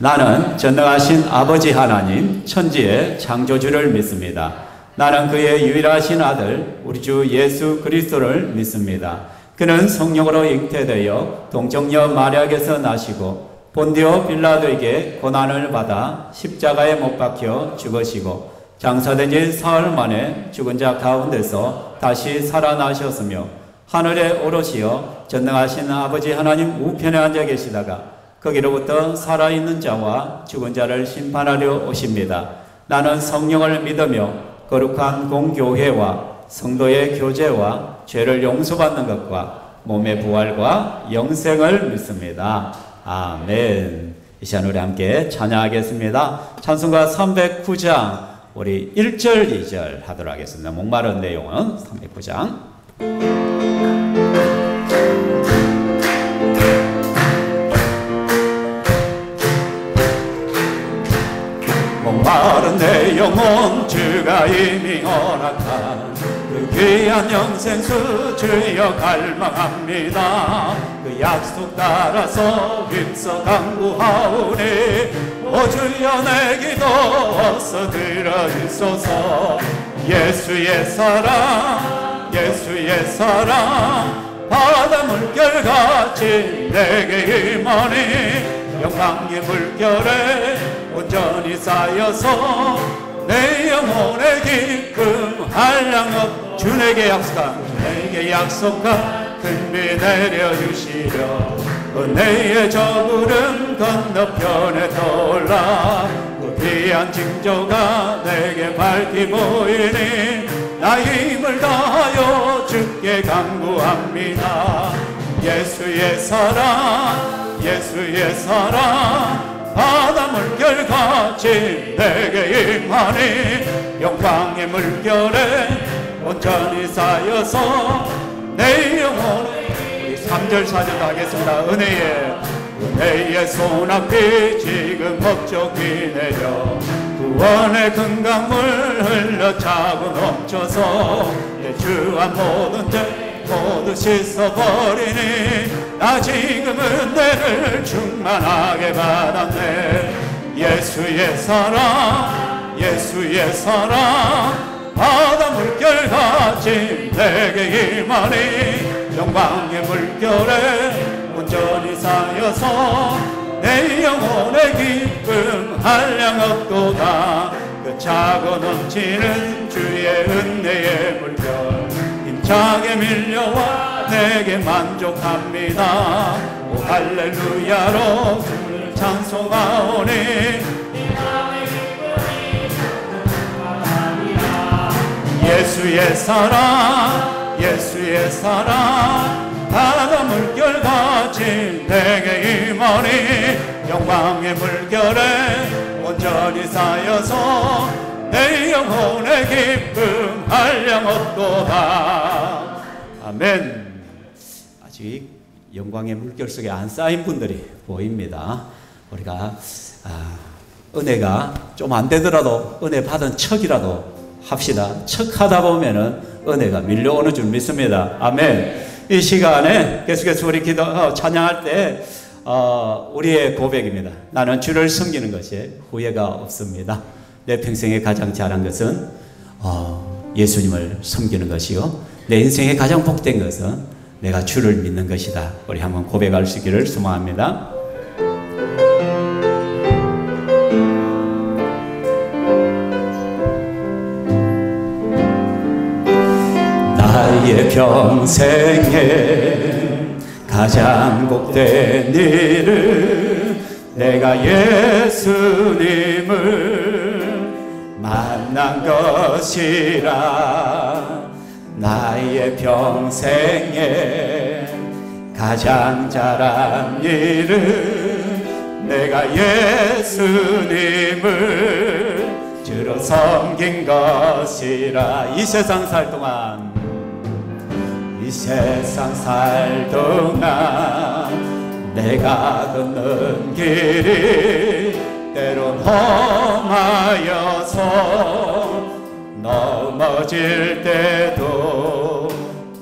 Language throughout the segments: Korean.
나는 전능하신 아버지 하나님 천지의 창조주를 믿습니다. 나는 그의 유일하신 아들 우리 주 예수 그리스도를 믿습니다. 그는 성령으로 잉태되어 동정녀 마리아에게서 나시고 본디오 빌라도에게 고난을 받아 십자가에 못 박혀 죽으시고 장사된 지 사흘 만에 죽은 자 가운데서 다시 살아나셨으며 하늘에 오르시어 전능하신 아버지 하나님 우편에 앉아 계시다가 거기로부터 살아있는 자와 죽은 자를 심판하려 오십니다. 나는 성령을 믿으며 거룩한 공교회와 성도의 교제와 죄를 용서받는 것과 몸의 부활과 영생을 믿습니다. 아멘. 이 시간 우리 함께 찬양하겠습니다. 찬송가 309장 우리 1절 2절 하도록 하겠습니다. 목마른 내용은 309장. 목마른 내 영혼 주가 이미 허락한 그 귀한 영생수 주여 갈망합니다. 그 약속 따라서 힘써 간구하오니 오 주여 내 기도 어서 들어주소서. 예수의 사랑 예수의 사랑 바다 물결같이 내게 임하니 영광의 물결에 온전히 쌓여서 내 영혼의 기쁨 한량없 주 내게 약속한 큰 비 내려주시려 은혜의 저구름 건너편에 떠올라 그 귀한 징조가 내게 밝히 보이니 나 힘을 다하여 주께 간구합니다. 예수의 사랑 예수의 사랑 바다 물결같이 내게 임하니 영광의 물결에 온전히 쌓여서 내 영혼에 우리 3절 4절도 하겠습니다. 은혜의 손앞이 지금 목적이 내려 구원의 큰 강물 흘러 차고 넘쳐서 내 주와 모든 죄 모두 씻어버리니 나 지금 은혜를 충만하게 받았네. 예수의 사랑 예수의 사랑 바다 물결같이 내게 임하니 영광의 물결에 온전히 쌓여서 내 영혼의 기쁨 한량없도다. 그 차고 넘치는 주의 은혜의 물결 힘차게 밀려와 내게 만족합니다. 오 할렐루야로 주를 찬송하오니 예수의 사랑 예수의 사랑 바다 물결같이 내게 임하니 영광의 물결에 온전히 쌓여서 내 영혼의 기쁨 한량없도다. 아멘. 아직 영광의 물결 속에 안 쌓인 분들이 보입니다. 우리가 은혜가 좀 안 되더라도 은혜 받은 척이라도 합시다. 척하다 보면은 은혜가 밀려오는 줄 믿습니다. 아멘. 이 시간에 계속해서 우리 찬양할 때 우리의 고백입니다. 나는 주를 섬기는 것이 후회가 없습니다. 내 평생에 가장 잘한 것은 예수님을 섬기는 것이요 내 인생에 가장 복된 것은 내가 주를 믿는 것이다. 우리 한번 고백할 수 있기를 소망합니다. 나의 평생에 가장 복된 일은 내가 예수님을 만난 것이라. 나의 평생에 가장 잘한 일은 내가 예수님을 주로 섬긴 것이라. 이 세상 살 동안 내가 걷는 길이 때론 험하여서 넘어질 때도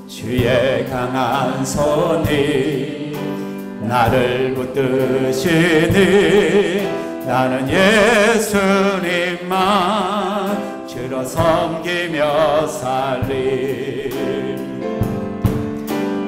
주의 강한 손이 나를 붙드시니 나는 예수님만 주로 섬기며 살리.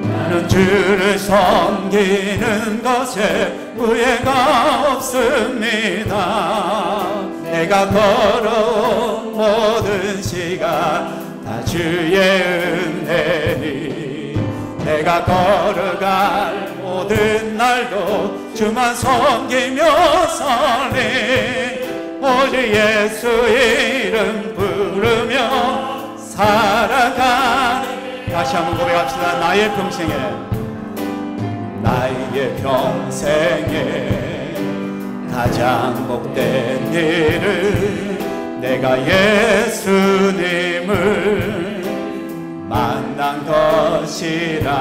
나는 주를 섬기는 것에 후회가 없습니다. 내가 걸어온 모든 시간 다 주의 은혜니, 내가 걸어갈 모든 날도 주만 섬기며 살리. 오직 예수 이름 부르며 살아가니. 다시 한번 고백합시다. 나의 평생에, 나의 평생에 가장 복된 일을 내가 예수님을 만난 것이라.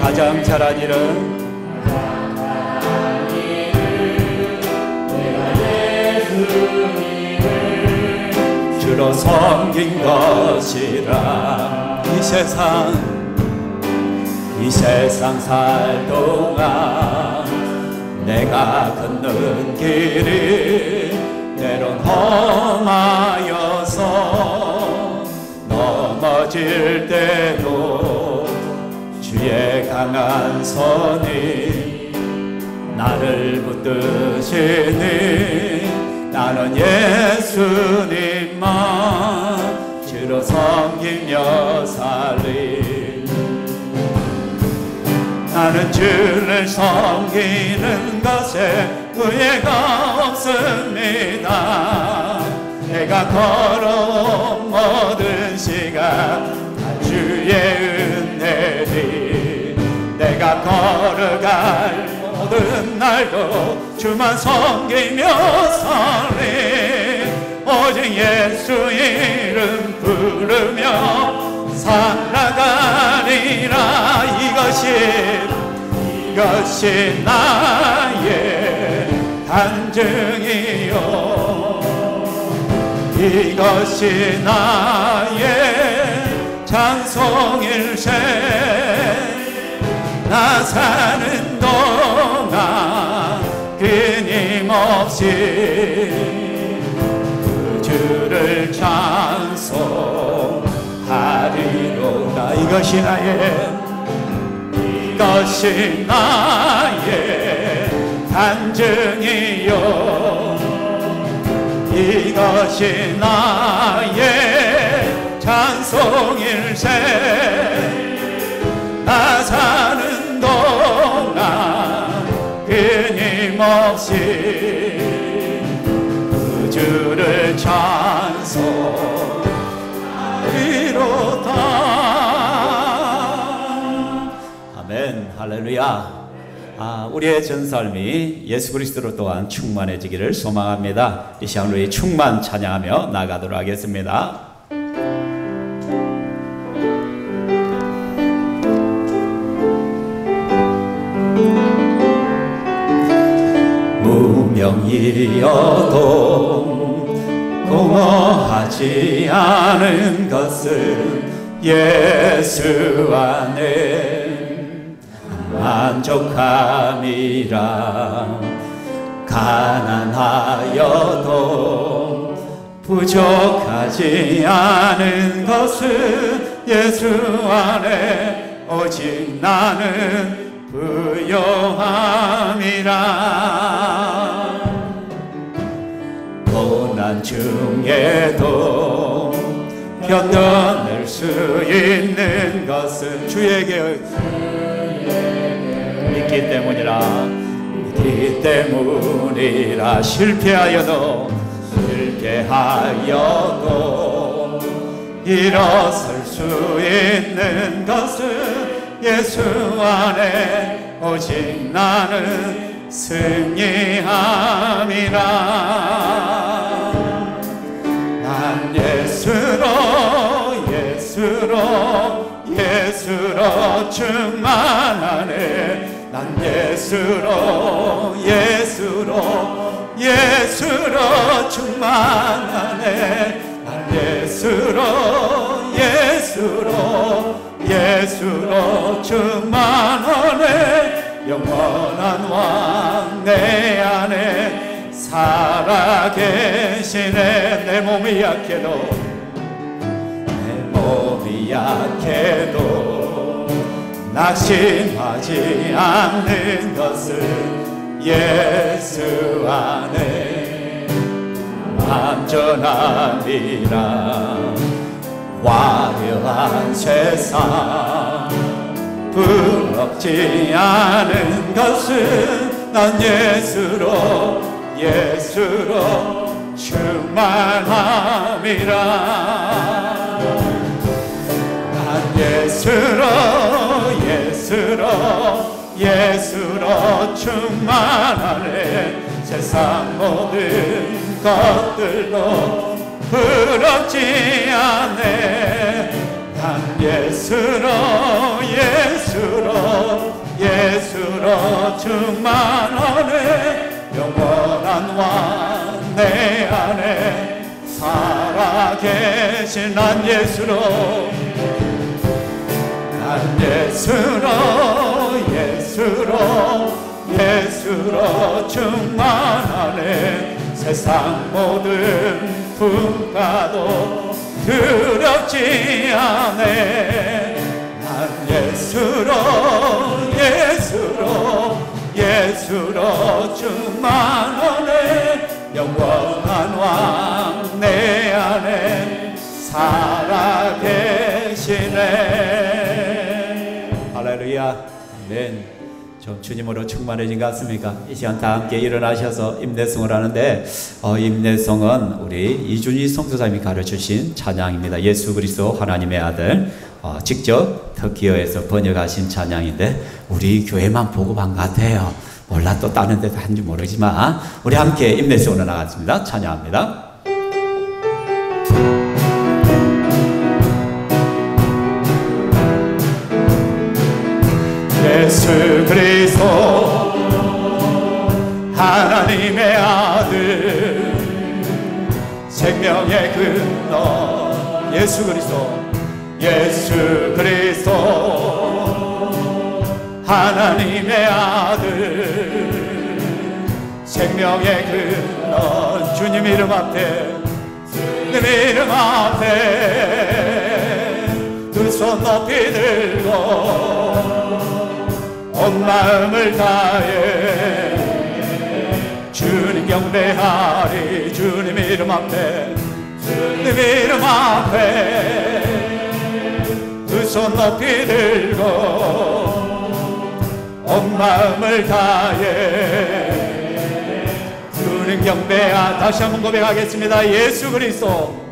가장 잘한 일은 주로 섬긴 것이라. 이 세상 살 동안 내가 걷는 길이 때론 험하여서 넘어질 때도 주의 강한 손이 나를 붙드시니. 나는 예수님만 주로 섬기며 살리. 나는 주를 섬기는 것에 후회가 없습니다. 내가 걸어온 모든 시간 다 주의 은혜니, 내가 걸어갈 모든 날도 주만 섬기며 살리. 오직 예수 이름 부르며 살아가리라. 이것이 나의 간증이요, 이것이 나의 찬송일세. 나 사는 동안 끊임없이 그 주를 찬송하리로다. 이것이 나의 간증이요, 이것이 나의 찬송일세. 나 사는 동안 끊임없이 그 주를 찬송하리로다. 아멘. 할렐루야. 우리의 전 삶이 예수 그리스도로 또한 충만해지기를 소망합니다. 이 시간 우리 충만 찬양하며 나가도록 하겠습니다. 무명이어도 공허하지 않은 것은 예수 안에 만족함이라. 가난하여도 부족하지 않은 것은 예수 안에 오직 나는 부요함이라. 고난 중에도 견뎌낼 수 있는 것은 주에게 믿기 때문이라. 실패하여도 일어설 수 있는 것은 예수 안에 오직 나는 승리함이라. 난 예수로 충만하네. 난 예수로 충만하네. 난 예수로 충만하네. 영원한 왕 내 안에 살아계시네. 내 몸이 약해도 낙심하지 않는 것을 예수 안에 안전하리라. 화려한 세상 부럽지 않은 것은 난 예수로 충만함이라. 난 예수로 충만하네. 세상 모든 것들로 부럽지 않네. 난 예수로 충만하네. 영원한 왕 내 안에 살아계신 난 예수로 충만하네. 세상 모든 풍파도 두렵지 않네. 난 예수로 충만하네. 영원한 왕 내 안에 살아계시네. 할렐루야. 아멘. 좀 주님으로 충만해진 것 같습니까? 이 시간 다 함께 일어나셔서 임내송을 하는데 임내송은 우리 이준희 성도사님이 가르쳐주신 찬양입니다. 예수 그리스도 하나님의 아들, 직접 터키어에서 번역하신 찬양인데 우리 교회만 보고만 같아요. 몰라 또 다른 데도 한지 모르지만 우리 함께 임내송으로 나갔습니다. 찬양합니다. 예수 그리스도 하나님의 아들, 생명의 근원. 예수 그리스도 하나님의 아들, 생명의 근원. 주님 이름 앞에 두 손 높이 들고 온 마음을 다해 주님 경배하리. 주님 이름 앞에 두 손 높이 들고 온 마음을 다해 주님 경배하. 다시 한번 고백하겠습니다. 예수 그리스도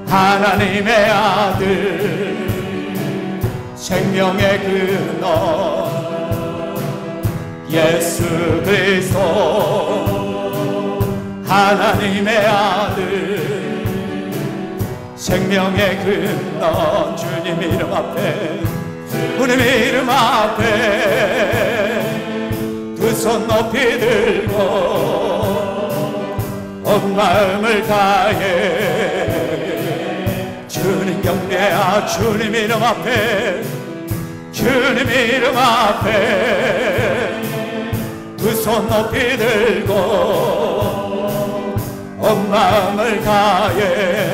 하나님의 아들, 생명의 근원. 예수 그리스도 하나님의 아들, 생명의 근원. 주님 이름 앞에 두 손 높이 들고 온 마음을 다해 주님 경배하. 주님 이름 앞에 두 손 높이 들고 온 마음을 다해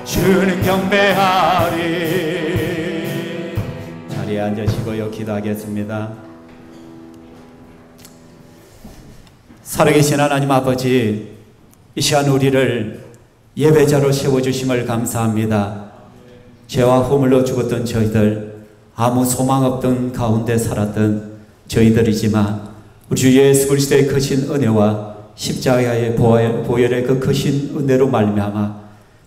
주님 경배하리. 자리에 앉으시고요. 기도하겠습니다. 살아계신 하나님 아버지, 이 시간 우리를 예배자로 세워주심을 감사합니다. 죄와 허물로 죽었던 저희들, 아무 소망 없던 가운데 살았던 저희들이지만 우리 주 예수 그리스도의 크신 은혜와 십자가의 보혈의 그 크신 은혜로 말미암아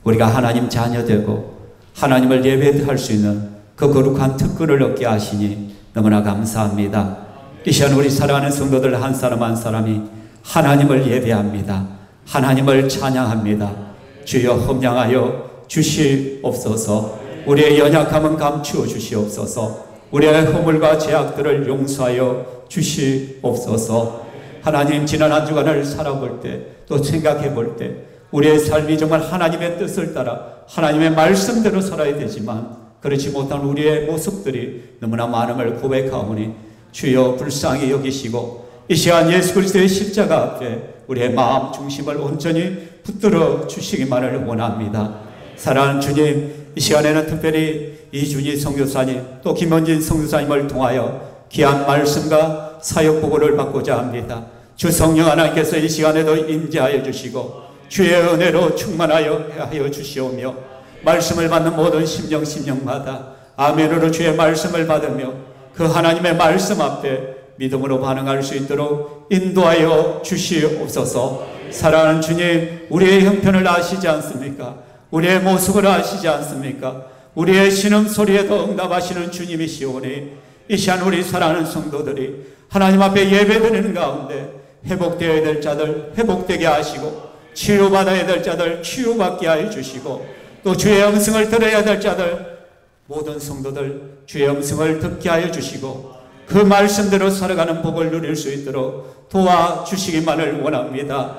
우리가 하나님 자녀되고 하나님을 예배할 수 있는 그 거룩한 특권을 얻게 하시니 너무나 감사합니다. 이 시간 우리 사랑하는 성도들 한 사람 한 사람이 하나님을 예배합니다. 하나님을 찬양합니다. 주여 험량하여 주시옵소서. 우리의 연약함은 감추어 주시옵소서. 우리의 허물과 죄악들을 용서하여 주시옵소서. 하나님, 지난 한 주간을 살아볼 때, 또 생각해 볼 때 우리의 삶이 정말 하나님의 뜻을 따라 하나님의 말씀대로 살아야 되지만 그렇지 못한 우리의 모습들이 너무나 많음을 고백하오니 주여 불쌍히 여기시고 이 시간 예수 그리스도의 십자가 앞에 우리의 마음 중심을 온전히 붙들어 주시기만을 원합니다. 사랑하는 주님, 이 시간에는 특별히 이준희 선교사님 또 김원진 선교사님을 통하여 귀한 말씀과 사역 보고를 받고자 합니다. 주 성령 하나님께서 이 시간에도 임재하여 주시고 주의 은혜로 충만하여 하여 주시오며 말씀을 받는 모든 심령마다 아멘으로 주의 말씀을 받으며 그 하나님의 말씀 앞에 믿음으로 반응할 수 있도록 인도하여 주시옵소서. 사랑하는 주님, 우리의 형편을 아시지 않습니까? 우리의 모습을 아시지 않습니까? 우리의 신음소리에도 응답하시는 주님이시오니 이 시간 우리 사랑하는 성도들이 하나님 앞에 예배드리는 가운데 회복되어야 될 자들 회복되게 하시고 치유받아야 될 자들 치유받게 하여 주시고 또 주의 음성을 들어야 될 자들 모든 성도들 주의 음성을 듣게 하여 주시고 그 말씀대로 살아가는 복을 누릴 수 있도록 도와주시기만을 원합니다.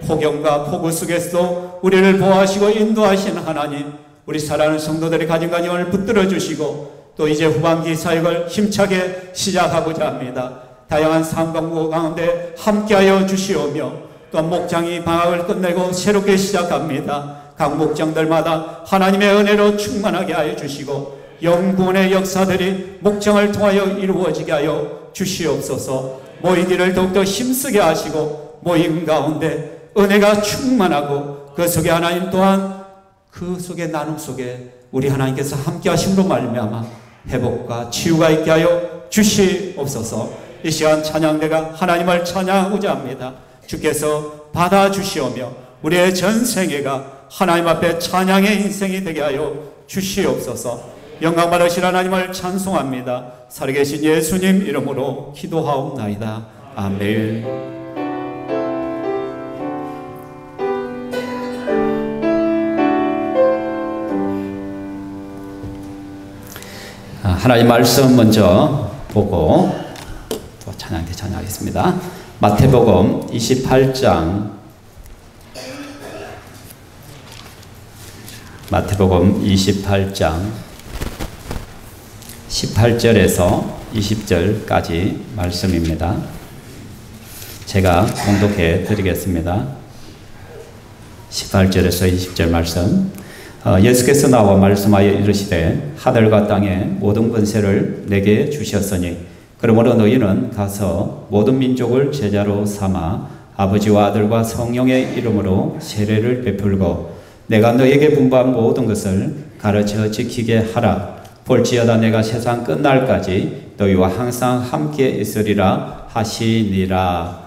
폭염과 폭우 속에서도 우리를 보호하시고 인도하신 하나님, 우리 사랑하는 성도들의 가정을 붙들어 주시고 또 이제 후반기 사역을 힘차게 시작하고자 합니다. 다양한 상황 가운데 함께하여 주시오며 또 목장이 방학을 끝내고 새롭게 시작합니다. 각 목장들마다 하나님의 은혜로 충만하게 하여 주시고 영구원의 역사들이 목장을 통하여 이루어지게 하여 주시옵소서. 모이기를 더욱더 힘쓰게 하시고 모임 가운데 은혜가 충만하고 그 속에 하나님 또한 그 속에 나눔 속에 우리 하나님께서 함께 하심으로 말미암아 회복과 치유가 있게 하여 주시옵소서. 이 시간 찬양대가 하나님을 찬양하고자 합니다. 주께서 받아주시오며 우리의 전생애가 하나님 앞에 찬양의 인생이 되게 하여 주시옵소서. 영광 받으실 하나님을 찬송합니다. 살아계신 예수님 이름으로 기도하옵나이다. 아멘. 하나님 말씀 먼저 보고 또 찬양대 찬양하겠습니다. 마태복음 28장 마태복음 28장 18절에서 20절까지 말씀입니다. 제가 봉독해 드리겠습니다. 18절에서 20절 말씀. 예수께서 나와 말씀하여 이르시되 하늘과 땅의 모든 권세를 내게 주셨으니 그러므로 너희는 가서 모든 민족을 제자로 삼아 아버지와 아들과 성령의 이름으로 세례를 베풀고 내가 너에게 분부한 모든 것을 가르쳐 지키게 하라. 볼지어다 내가 세상 끝날까지 너희와 항상 함께 있으리라 하시니라.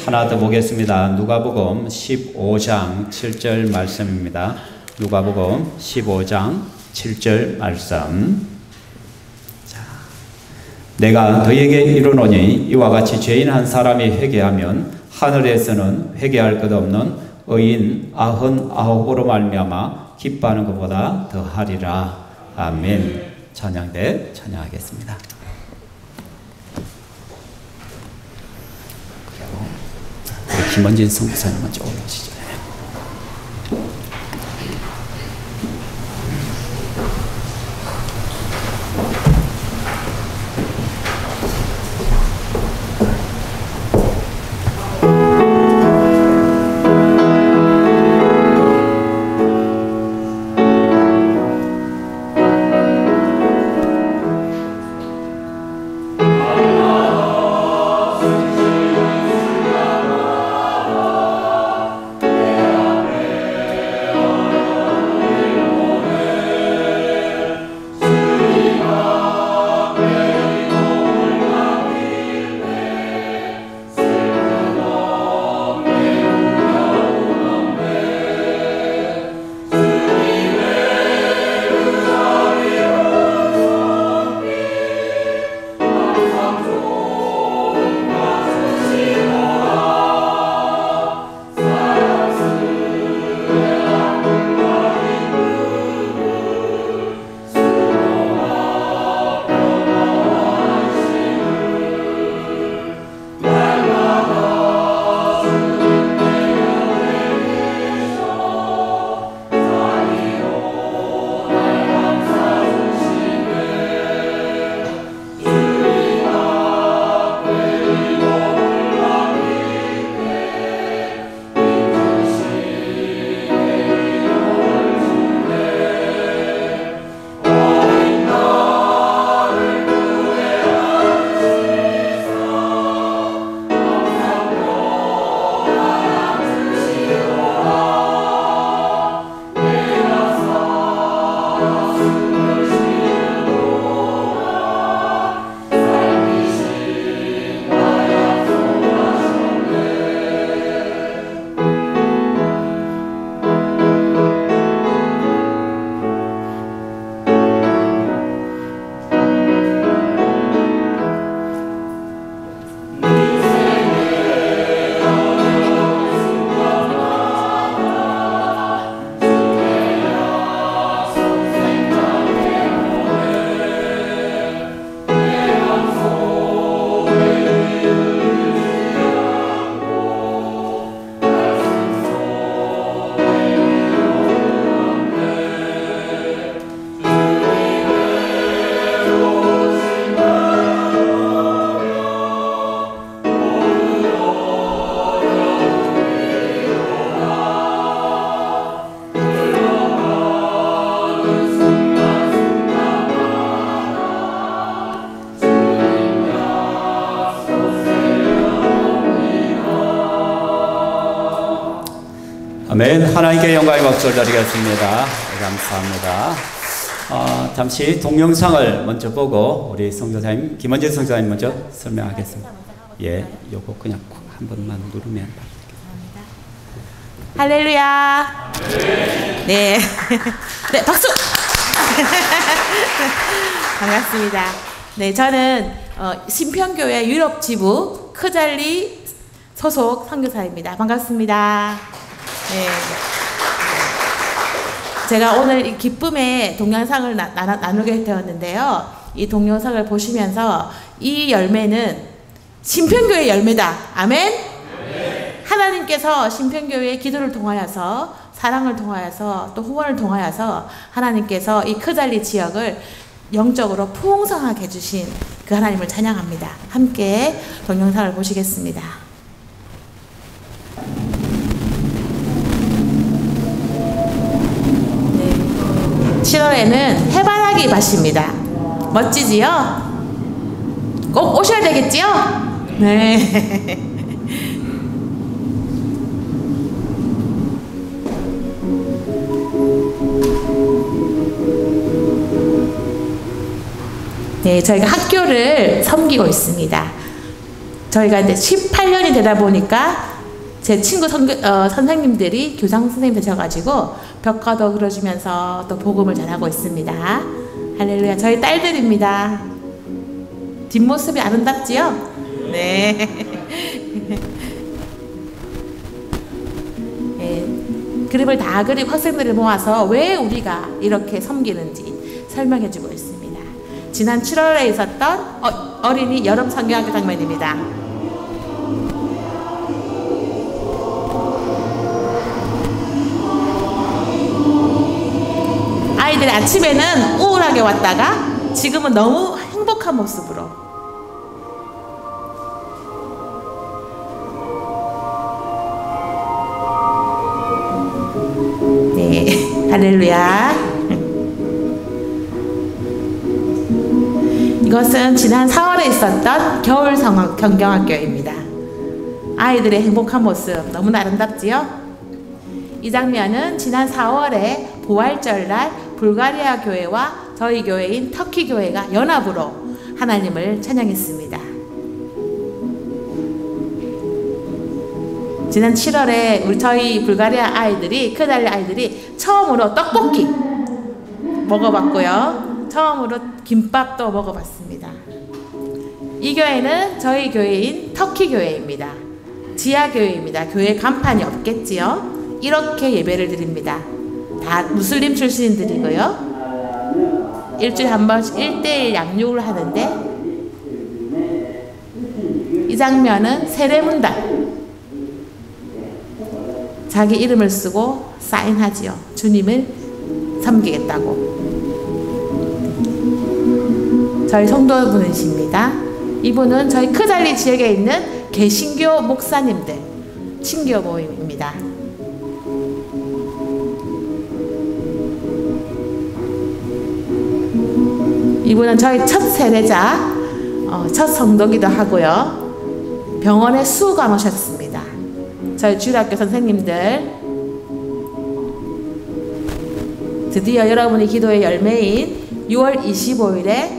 하나 더 보겠습니다. 누가복음 15장 7절 말씀입니다. 누가복음 15장 7절 말씀. 자, 내가 너희에게 이르노니 이와 같이 죄인 한 사람이 회개하면 하늘에서는 회개할 것 없는 의인 99으로 말미암아 기뻐하는 것보다 더하리라. 아멘. 찬양대 찬양하겠습니다. 그리고 김원진 선교사님 먼저 올라오시죠. 아멘. 하나님께 영광의 박수를 드리겠습니다. 감사합니다. 잠시 동영상을 먼저 보고 우리 선교사님 김원재 선교사님 먼저 설명하겠습니다. 예, 요거 그냥 한 번만 누르면. 할렐루야. 네. 네, 박수. 반갑습니다. 네, 저는 신평교회 유럽 지부 크잘리 소속 선교사입니다. 반갑습니다. 네. 제가 오늘 이 기쁨의 동영상을 나누게 되었는데요. 이 동영상을 보시면서 이 열매는 신평교회의 열매다. 아멘? 네. 하나님께서 신평교회의 기도를 통하여서 사랑을 통하여서 또 후원을 통하여서 하나님께서 이 크잘리 지역을 영적으로 풍성하게 해주신 그 하나님을 찬양합니다. 함께 동영상을 보시겠습니다. 네. 7월에는 해바라기 밭입니다. 멋지지요? 꼭 오셔야 되겠지요? 네. 네, 저희가 학교를 섬기고 있습니다. 저희가 이제 18년이 되다 보니까 제 친구 선생님들이 교장 선생님 되셔가지고 벽화도 그려주면서 또 복음을 전하고 있습니다. 할렐루야. 저희 딸들입니다. 뒷모습이 아름답지요? 네. 네. 그림을 다 그리고 학생들을 모아서 왜 우리가 이렇게 섬기는지 설명해주고 있습니다. 지난 7월에 있었던 어린이 여름 성경학교 장면입니다. 아이들이 아침에는 우울하게 왔다가 지금은 너무 행복한 모습으로 네, 할렐루야. 이것은 지난 4월에 있었던 겨울 경경학교입니다. 아이들의 행복한 모습 너무나 아름답지요? 이 장면은 지난 4월에 부활절날 불가리아 교회와 저희 교회인 터키 교회가 연합으로 하나님을 찬양했습니다. 지난 7월에 저희 불가리아 아이들이 크잘리 아이들이 처음으로 떡볶이 먹어봤고요. 처음으로 김밥도 먹어봤습니다. 이 교회는 저희 교회인 터키 교회입니다. 지하 교회입니다. 교회 간판이 없겠지요. 이렇게 예배를 드립니다. 다 무슬림 출신들이고요. 일주일에 한 번씩 1:1 양육을 하는데 이 장면은 세례문단 자기 이름을 쓰고 사인하지요. 주님을 섬기겠다고. 저희 성도분이십니다. 이분은 저희 크잘리 지역에 있는 개신교 목사님들 친교 모임입니다. 이분은 저희 첫 세례자, 첫 성도기도 하고요. 병원에 수감 오셨습니다. 저희 주일학교 선생님들 드디어 여러분의 기도의 열매인 6월 25일에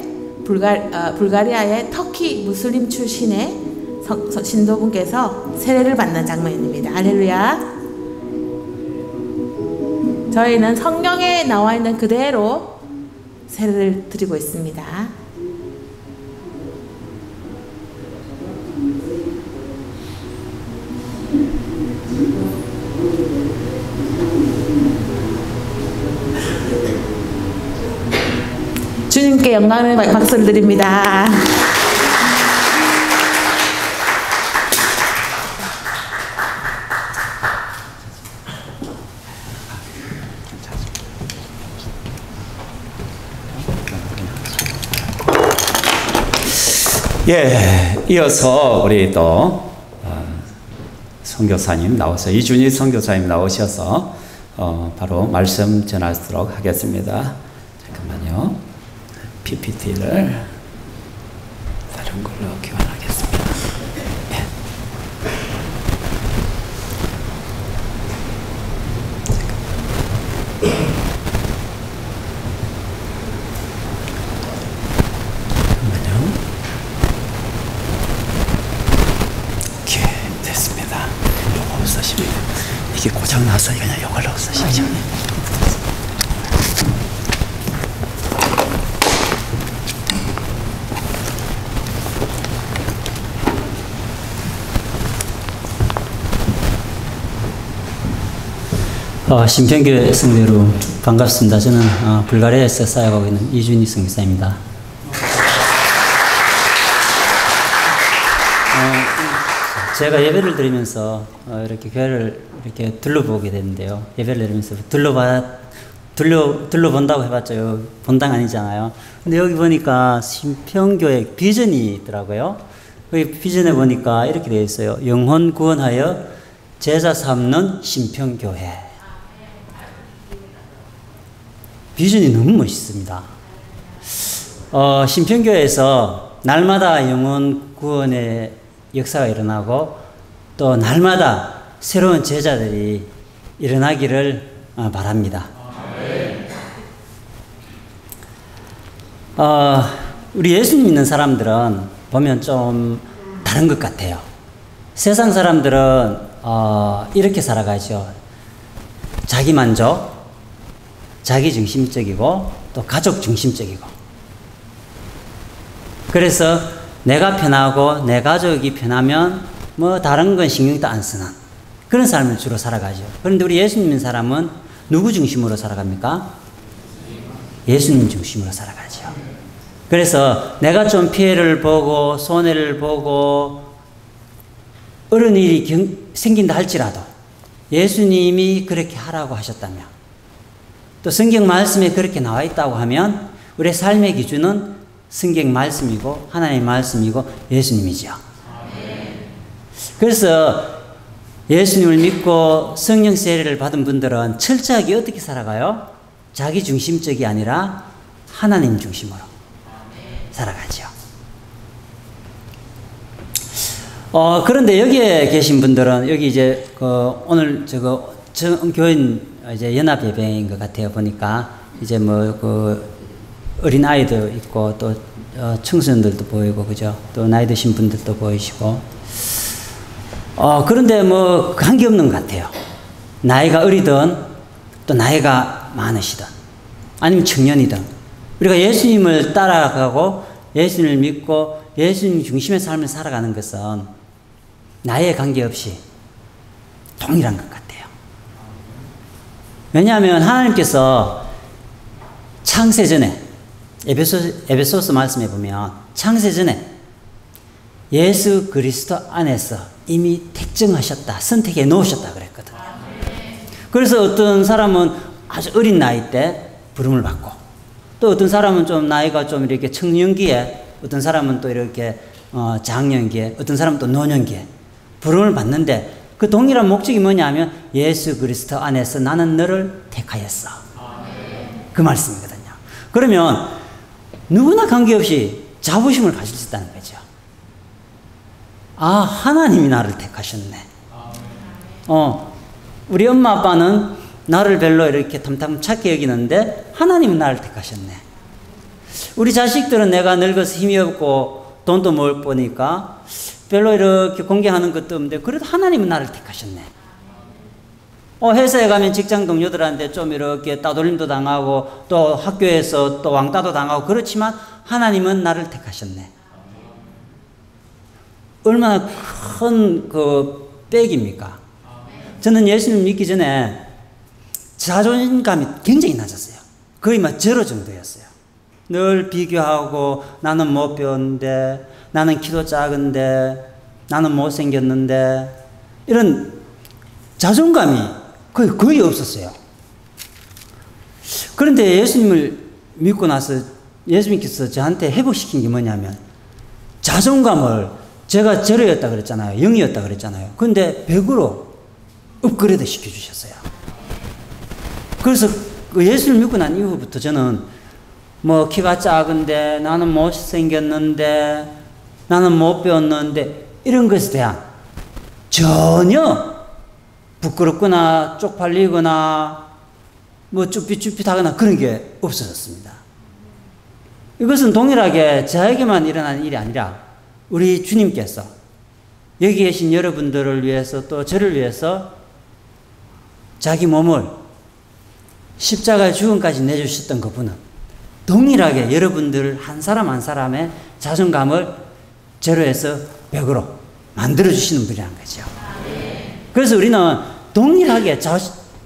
불가리아의 터키 무슬림 출신의 신도분께서 세례를 받는 장면입니다. 할렐루야. 저희는 성경에 나와 있는 그대로 세례를 드리고 있습니다. 주님께 영광을 박수를 드립니다. 예, 이어서 우리 또 선교사님 나오셔서 이준희 선교사님 나오셔서 바로 말씀 전하도록 하겠습니다. 잠깐만요. PPT를 다른 걸로 교환하겠습니다. 예. 이게 고장나서 그냥 이걸로 쓰시죠. 신평교회 성대로 반갑습니다. 저는 불가리아에서 사역하고 있는 이준희 선교사입니다. 제가 예배를 드리면서 이렇게 교회를 이렇게 둘러보게 되는데요. 예배를 드리면서 둘러본다고 해봤자 본당 아니잖아요. 근데 여기 보니까 신평교회 비전이 있더라고요. 여기 비전에 보니까 이렇게 되어 있어요. 영혼 구원하여 제자 삼는 신평교회. 비전이 너무 멋있습니다. 신평교회에서 날마다 영혼 구원의 역사가 일어나고 또 날마다 새로운 제자들이 일어나기를 바랍니다. 우리 예수님 믿는 사람들은 보면 좀 다른 것 같아요. 세상 사람들은 이렇게 살아가죠. 자기만족, 자기중심적이고 또 가족중심적이고, 그래서 내가 편하고 내 가족이 편하면 뭐 다른 건 신경도 안 쓰는 그런 삶을 주로 살아가죠. 그런데 우리 예수님 믿는 사람은 누구 중심으로 살아갑니까? 예수님 중심으로 살아가죠. 그래서 내가 좀 피해를 보고 손해를 보고 어려운 일이 생긴다 할지라도 예수님이 그렇게 하라고 하셨다면, 또 성경 말씀에 그렇게 나와 있다고 하면 우리의 삶의 기준은 성경 말씀이고 하나님의 말씀이고 예수님이죠. 그래서 예수님을 믿고 성령 세례를 받은 분들은 철저하게 어떻게 살아가요? 자기 중심적이 아니라 하나님 중심으로 살아가죠. 그런데 여기에 계신 분들은 여기 이제 오늘 교인 이제 연합 예배인 것 같아요. 보니까 이제 어린 아이도 있고 또 청소년들도 보이고 그죠? 또 나이 드신 분들도 보이시고. 그런데 관계없는 것 같아요. 나이가 어리든 또 나이가 많으시든 아니면 청년이든 우리가 예수님을 따라가고 예수님을 믿고 예수님 중심의 삶을 살아가는 것은 나이에 관계없이 동일한 것 같아요. 왜냐하면 하나님께서 창세전에 에베소서 말씀에 보면 창세전에 예수 그리스도 안에서 이미 택정하셨다, 선택해 놓으셨다 그랬거든요. 그래서 어떤 사람은 아주 어린 나이 때 부름을 받고, 또 어떤 사람은 좀 나이가 좀 이렇게 청년기에, 어떤 사람은 또 이렇게 장년기에, 어떤 사람은 또 노년기에 부름을 받는데, 그 동일한 목적이 뭐냐면 예수 그리스도 안에서 나는 너를 택하였어. 그 말씀이거든요. 그러면 누구나 관계없이 자부심을 가질 수 있다는 거죠. 하나님이 나를 택하셨네. 우리 엄마 아빠는 나를 별로 이렇게 탐탐찮게 여기는데 하나님은 나를 택하셨네. 우리 자식들은 내가 늙어서 힘이 없고 돈도 못 버니까 별로 이렇게 공경하는 것도 없는데 그래도 하나님은 나를 택하셨네. 회사에 가면 직장 동료들한테 좀 이렇게 따돌림도 당하고 또 학교에서 또 왕따도 당하고 그렇지만 하나님은 나를 택하셨네. 얼마나 큰 백입니까? 저는 예수님 믿기 전에 자존감이 굉장히 낮았어요. 거의 제로 정도였어요. 늘 비교하고 나는 못 배웠는데, 나는 키도 작은데, 나는 못생겼는데, 이런 자존감이 거의 없었어요. 그런데 예수님을 믿고 나서 예수님께서 저한테 회복시킨 게 뭐냐면 자존감을, 제가 제로였다 그랬잖아요. 0이었다 그랬잖아요. 근데 100으로 업그레이드 시켜주셨어요. 그래서 예수를 믿고 난 이후부터 저는 키가 작은데, 나는 못생겼는데, 나는 못 배웠는데, 이런 것에 대한 전혀 부끄럽거나 쪽팔리거나 쭈삣쭈삣하거나 그런 게 없어졌습니다. 이것은 동일하게 저에게만 일어나는 일이 아니라 우리 주님께서 여기 계신 여러분들을 위해서 또 저를 위해서 자기 몸을 십자가의 죽음까지 내주셨던 그분은 동일하게 여러분들 한 사람 한 사람의 자존감을 제로에서 100으로 만들어주시는 분이라는 거죠. 그래서 우리는 동일하게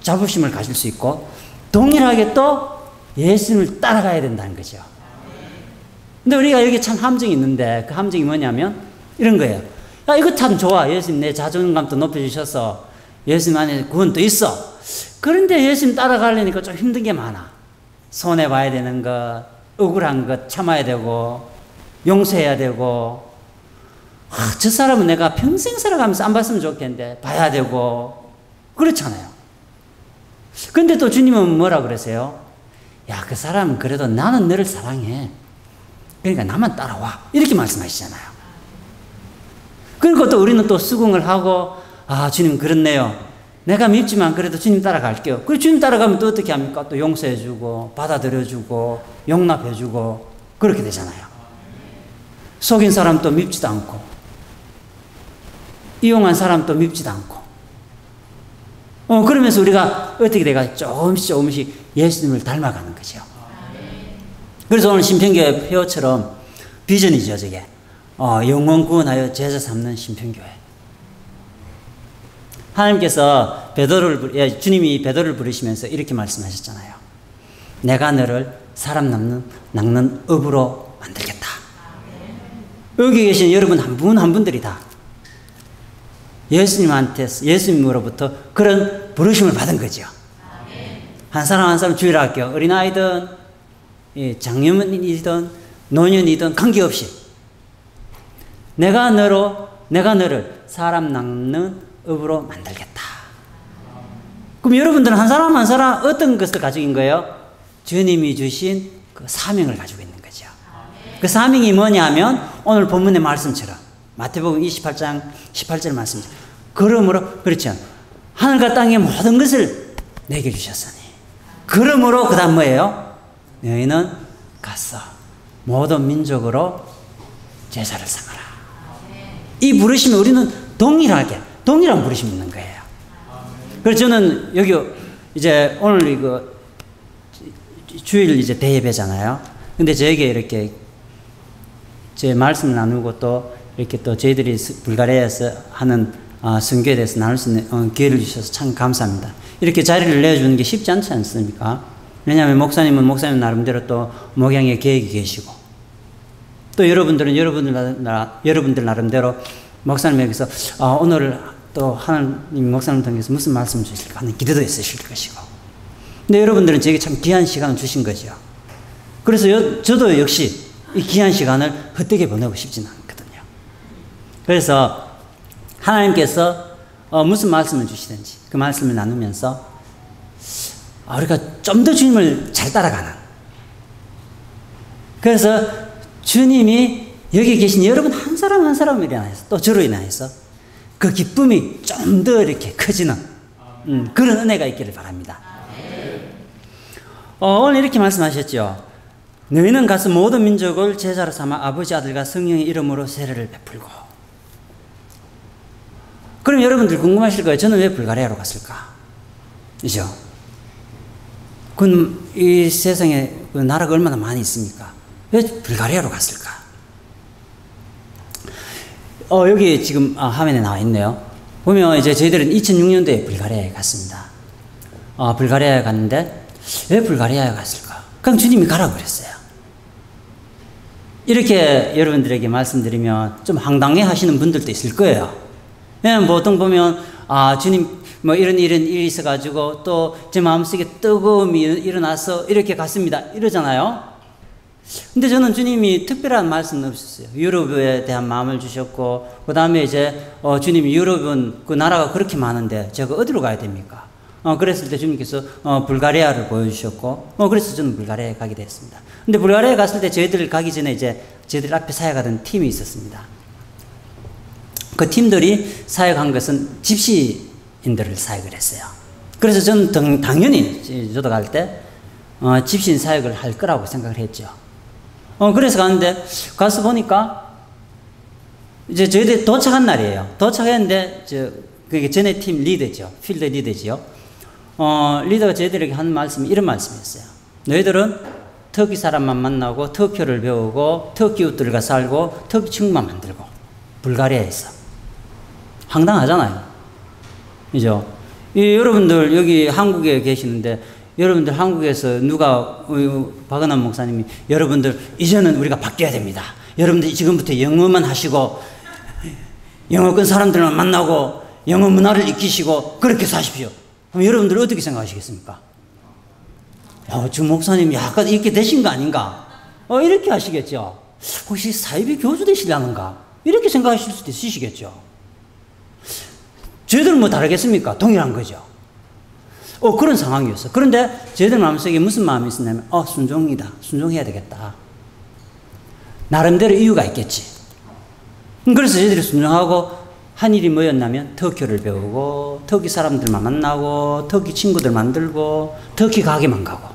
자부심을 가질 수 있고 동일하게 또 예수님을 따라가야 된다는 거죠. 근데 우리가 여기 참 함정이 있는데 그 함정이 뭐냐면 이런 거예요. 야, 이거 참 좋아. 예수님 내 자존감도 높여주셔서 예수님 안에 구원도 있어. 그런데 예수님 따라가려니까 좀 힘든 게 많아. 손해봐야 되는 것, 억울한 것 참아야 되고 용서해야 되고 저 사람은 내가 평생 살아가면서 안 봤으면 좋겠는데 봐야 되고 그렇잖아요. 근데 또 주님은 뭐라 그러세요? 야, 그 사람은 그래도 나는 너를 사랑해. 그러니까 나만 따라와. 이렇게 말씀하시잖아요. 그리고 또 우리는 또 수긍을 하고 아, 주님 그렇네요. 내가 밉지만 그래도 주님 따라갈게요. 그리고 주님 따라가면 또 어떻게 합니까? 또 용서해주고 받아들여주고 용납해주고 그렇게 되잖아요. 속인 사람도 밉지도 않고 이용한 사람도 밉지도 않고 그러면서 우리가 어떻게 돼가 조금씩 예수님을 닮아가는 거죠. 그래서 오늘 신편교회 표처럼 비전이죠, 저게. 영혼 구원하여 제자 삼는 신편교회. 하나님께서 주님이 베드로를 부르시면서 이렇게 말씀하셨잖아요. 내가 너를 사람 낚는 업으로 만들겠다. 여기 계신 여러분 한 분 한 분들이 다 예수님으로부터 그런 부르심을 받은 거죠. 한 사람 한 사람 주의를 할게요. 어린아이든 장년이든 노년이든 관계없이 내가 너를 사람 낚는 업으로 만들겠다. 그럼 여러분들은 한 사람 한 사람 어떤 것을 가지고 있는 거예요? 주님이 주신 그 사명을 가지고 있는 거죠. 그 사명이 뭐냐면 오늘 본문의 말씀처럼 마태복음 28장 18절 말씀이죠. 그러므로 그렇죠. 하늘과 땅의 모든 것을 내게 주셨으니 그러므로 그 다음 뭐예요? 너희는 가서 모든 민족으로 제자를 삼아라. 이 부르심에 우리는 동일한 부르심이 있는 거예요. 그래서 저는 여기 이제 오늘 이거 주일 이제 대예배잖아요. 근데 저에게 이렇게 제 말씀을 나누고 또 이렇게 또 저희들이 불가리아에서 하는 선교에 대해서 나눌 수 있는 기회를 주셔서 참 감사합니다. 이렇게 자리를 내주는 게 쉽지 않지 않습니까? 왜냐하면 목사님은 목사님 나름대로 또 목양의 계획이 계시고 또 여러분들은 여러분들 나름대로 목사님에게서 오늘 또 하나님 목사님 통해서 무슨 말씀을 주실까 하는 기대도 있으실 것이고 근데 여러분들은 저에게 참 귀한 시간을 주신 거죠. 그래서 저도 역시 이 귀한 시간을 헛되게 보내고 싶지는 않거든요. 그래서 하나님께서 무슨 말씀을 주시든지 그 말씀을 나누면서 우리가 좀 더 주님을 잘 따라가는 그래서 주님이 여기 계신 여러분 한 사람 한 사람을 인하여서 또 저로 인하여서 그 기쁨이 좀 더 이렇게 커지는 그런 은혜가 있기를 바랍니다. 오늘 이렇게 말씀하셨죠. 너희는 가서 모든 민족을 제자로 삼아 아버지 아들과 성령의 이름으로 세례를 베풀고 그럼 여러분들 궁금하실 거예요. 저는 왜 불가리아로 갔을까? 그죠? 그럼 이 세상에 그 나라가 얼마나 많이 있습니까? 왜 불가리아로 갔을까? 여기 지금 화면에 나와 있네요. 보면 이제 저희들은 2006년도에 불가리아에 갔습니다. 불가리아에 갔는데 왜 불가리아에 갔을까? 그냥 주님이 가라고 그랬어요. 이렇게 여러분들에게 말씀드리면 좀 황당해 하시는 분들도 있을 거예요. 왜냐면 보통 보면 주님 뭐 이런 일이 있어가지고 또 제 마음속에 뜨거움이 일어나서 이렇게 갔습니다 이러잖아요. 근데 저는 주님이 특별한 말씀은 없었어요. 유럽에 대한 마음을 주셨고 그 다음에 이제 주님이 유럽은 그 나라가 그렇게 많은데 제가 어디로 가야 됩니까? 그랬을 때 주님께서 불가리아를 보여주셨고 그래서 저는 불가리아에 가게 됐습니다. 근데 불가리아에 갔을 때 저희들 가기 전에 이제 저희들 앞에 사역하던 팀이 있었습니다. 그 팀들이 사역한 것은 집시인들을 사역을 했어요. 그래서 저는 당연히 저도 갈 때 집시인 사역을 할 거라고 생각을 했죠. 그래서 갔는데 가서 보니까 이제 저희들이 도착한 날이에요. 도착했는데 그게 전에 팀 리더죠. 필드 리더지요. 리더가 저희들에게 한 말씀이 이런 말씀이었어요. 너희들은 터키 사람만 만나고 터키어를 배우고 터키 옷들과 살고 터키 친구만 만들고 불가리아에서. 황당하잖아요. 그죠? 여러분들 여기 한국에 계시는데 여러분들 한국에서 누가 박은환 목사님이 여러분들 이제는 우리가 바뀌어야 됩니다. 여러분들 지금부터 영어만 하시고 영어권 사람들만 만나고 영어 문화를 익히시고 그렇게 사십시오. 그럼 여러분들 어떻게 생각하시겠습니까? 주 목사님 약간 이렇게 되신 거 아닌가? 이렇게 하시겠죠. 혹시 사이비 교주 되시려는가? 이렇게 생각하실 수도 있으시겠죠. 저희들은 뭐 다르겠습니까? 동일한 거죠. 그런 상황이었어. 그런데 저희들 마음속에 무슨 마음이 있었냐면, 순종이다. 순종해야 되겠다. 나름대로 이유가 있겠지. 그래서 저희들이 순종하고 한 일이 뭐였냐면, 터키어를 배우고, 터키 사람들만 만나고, 터키 친구들 만들고, 터키 가게만 가고.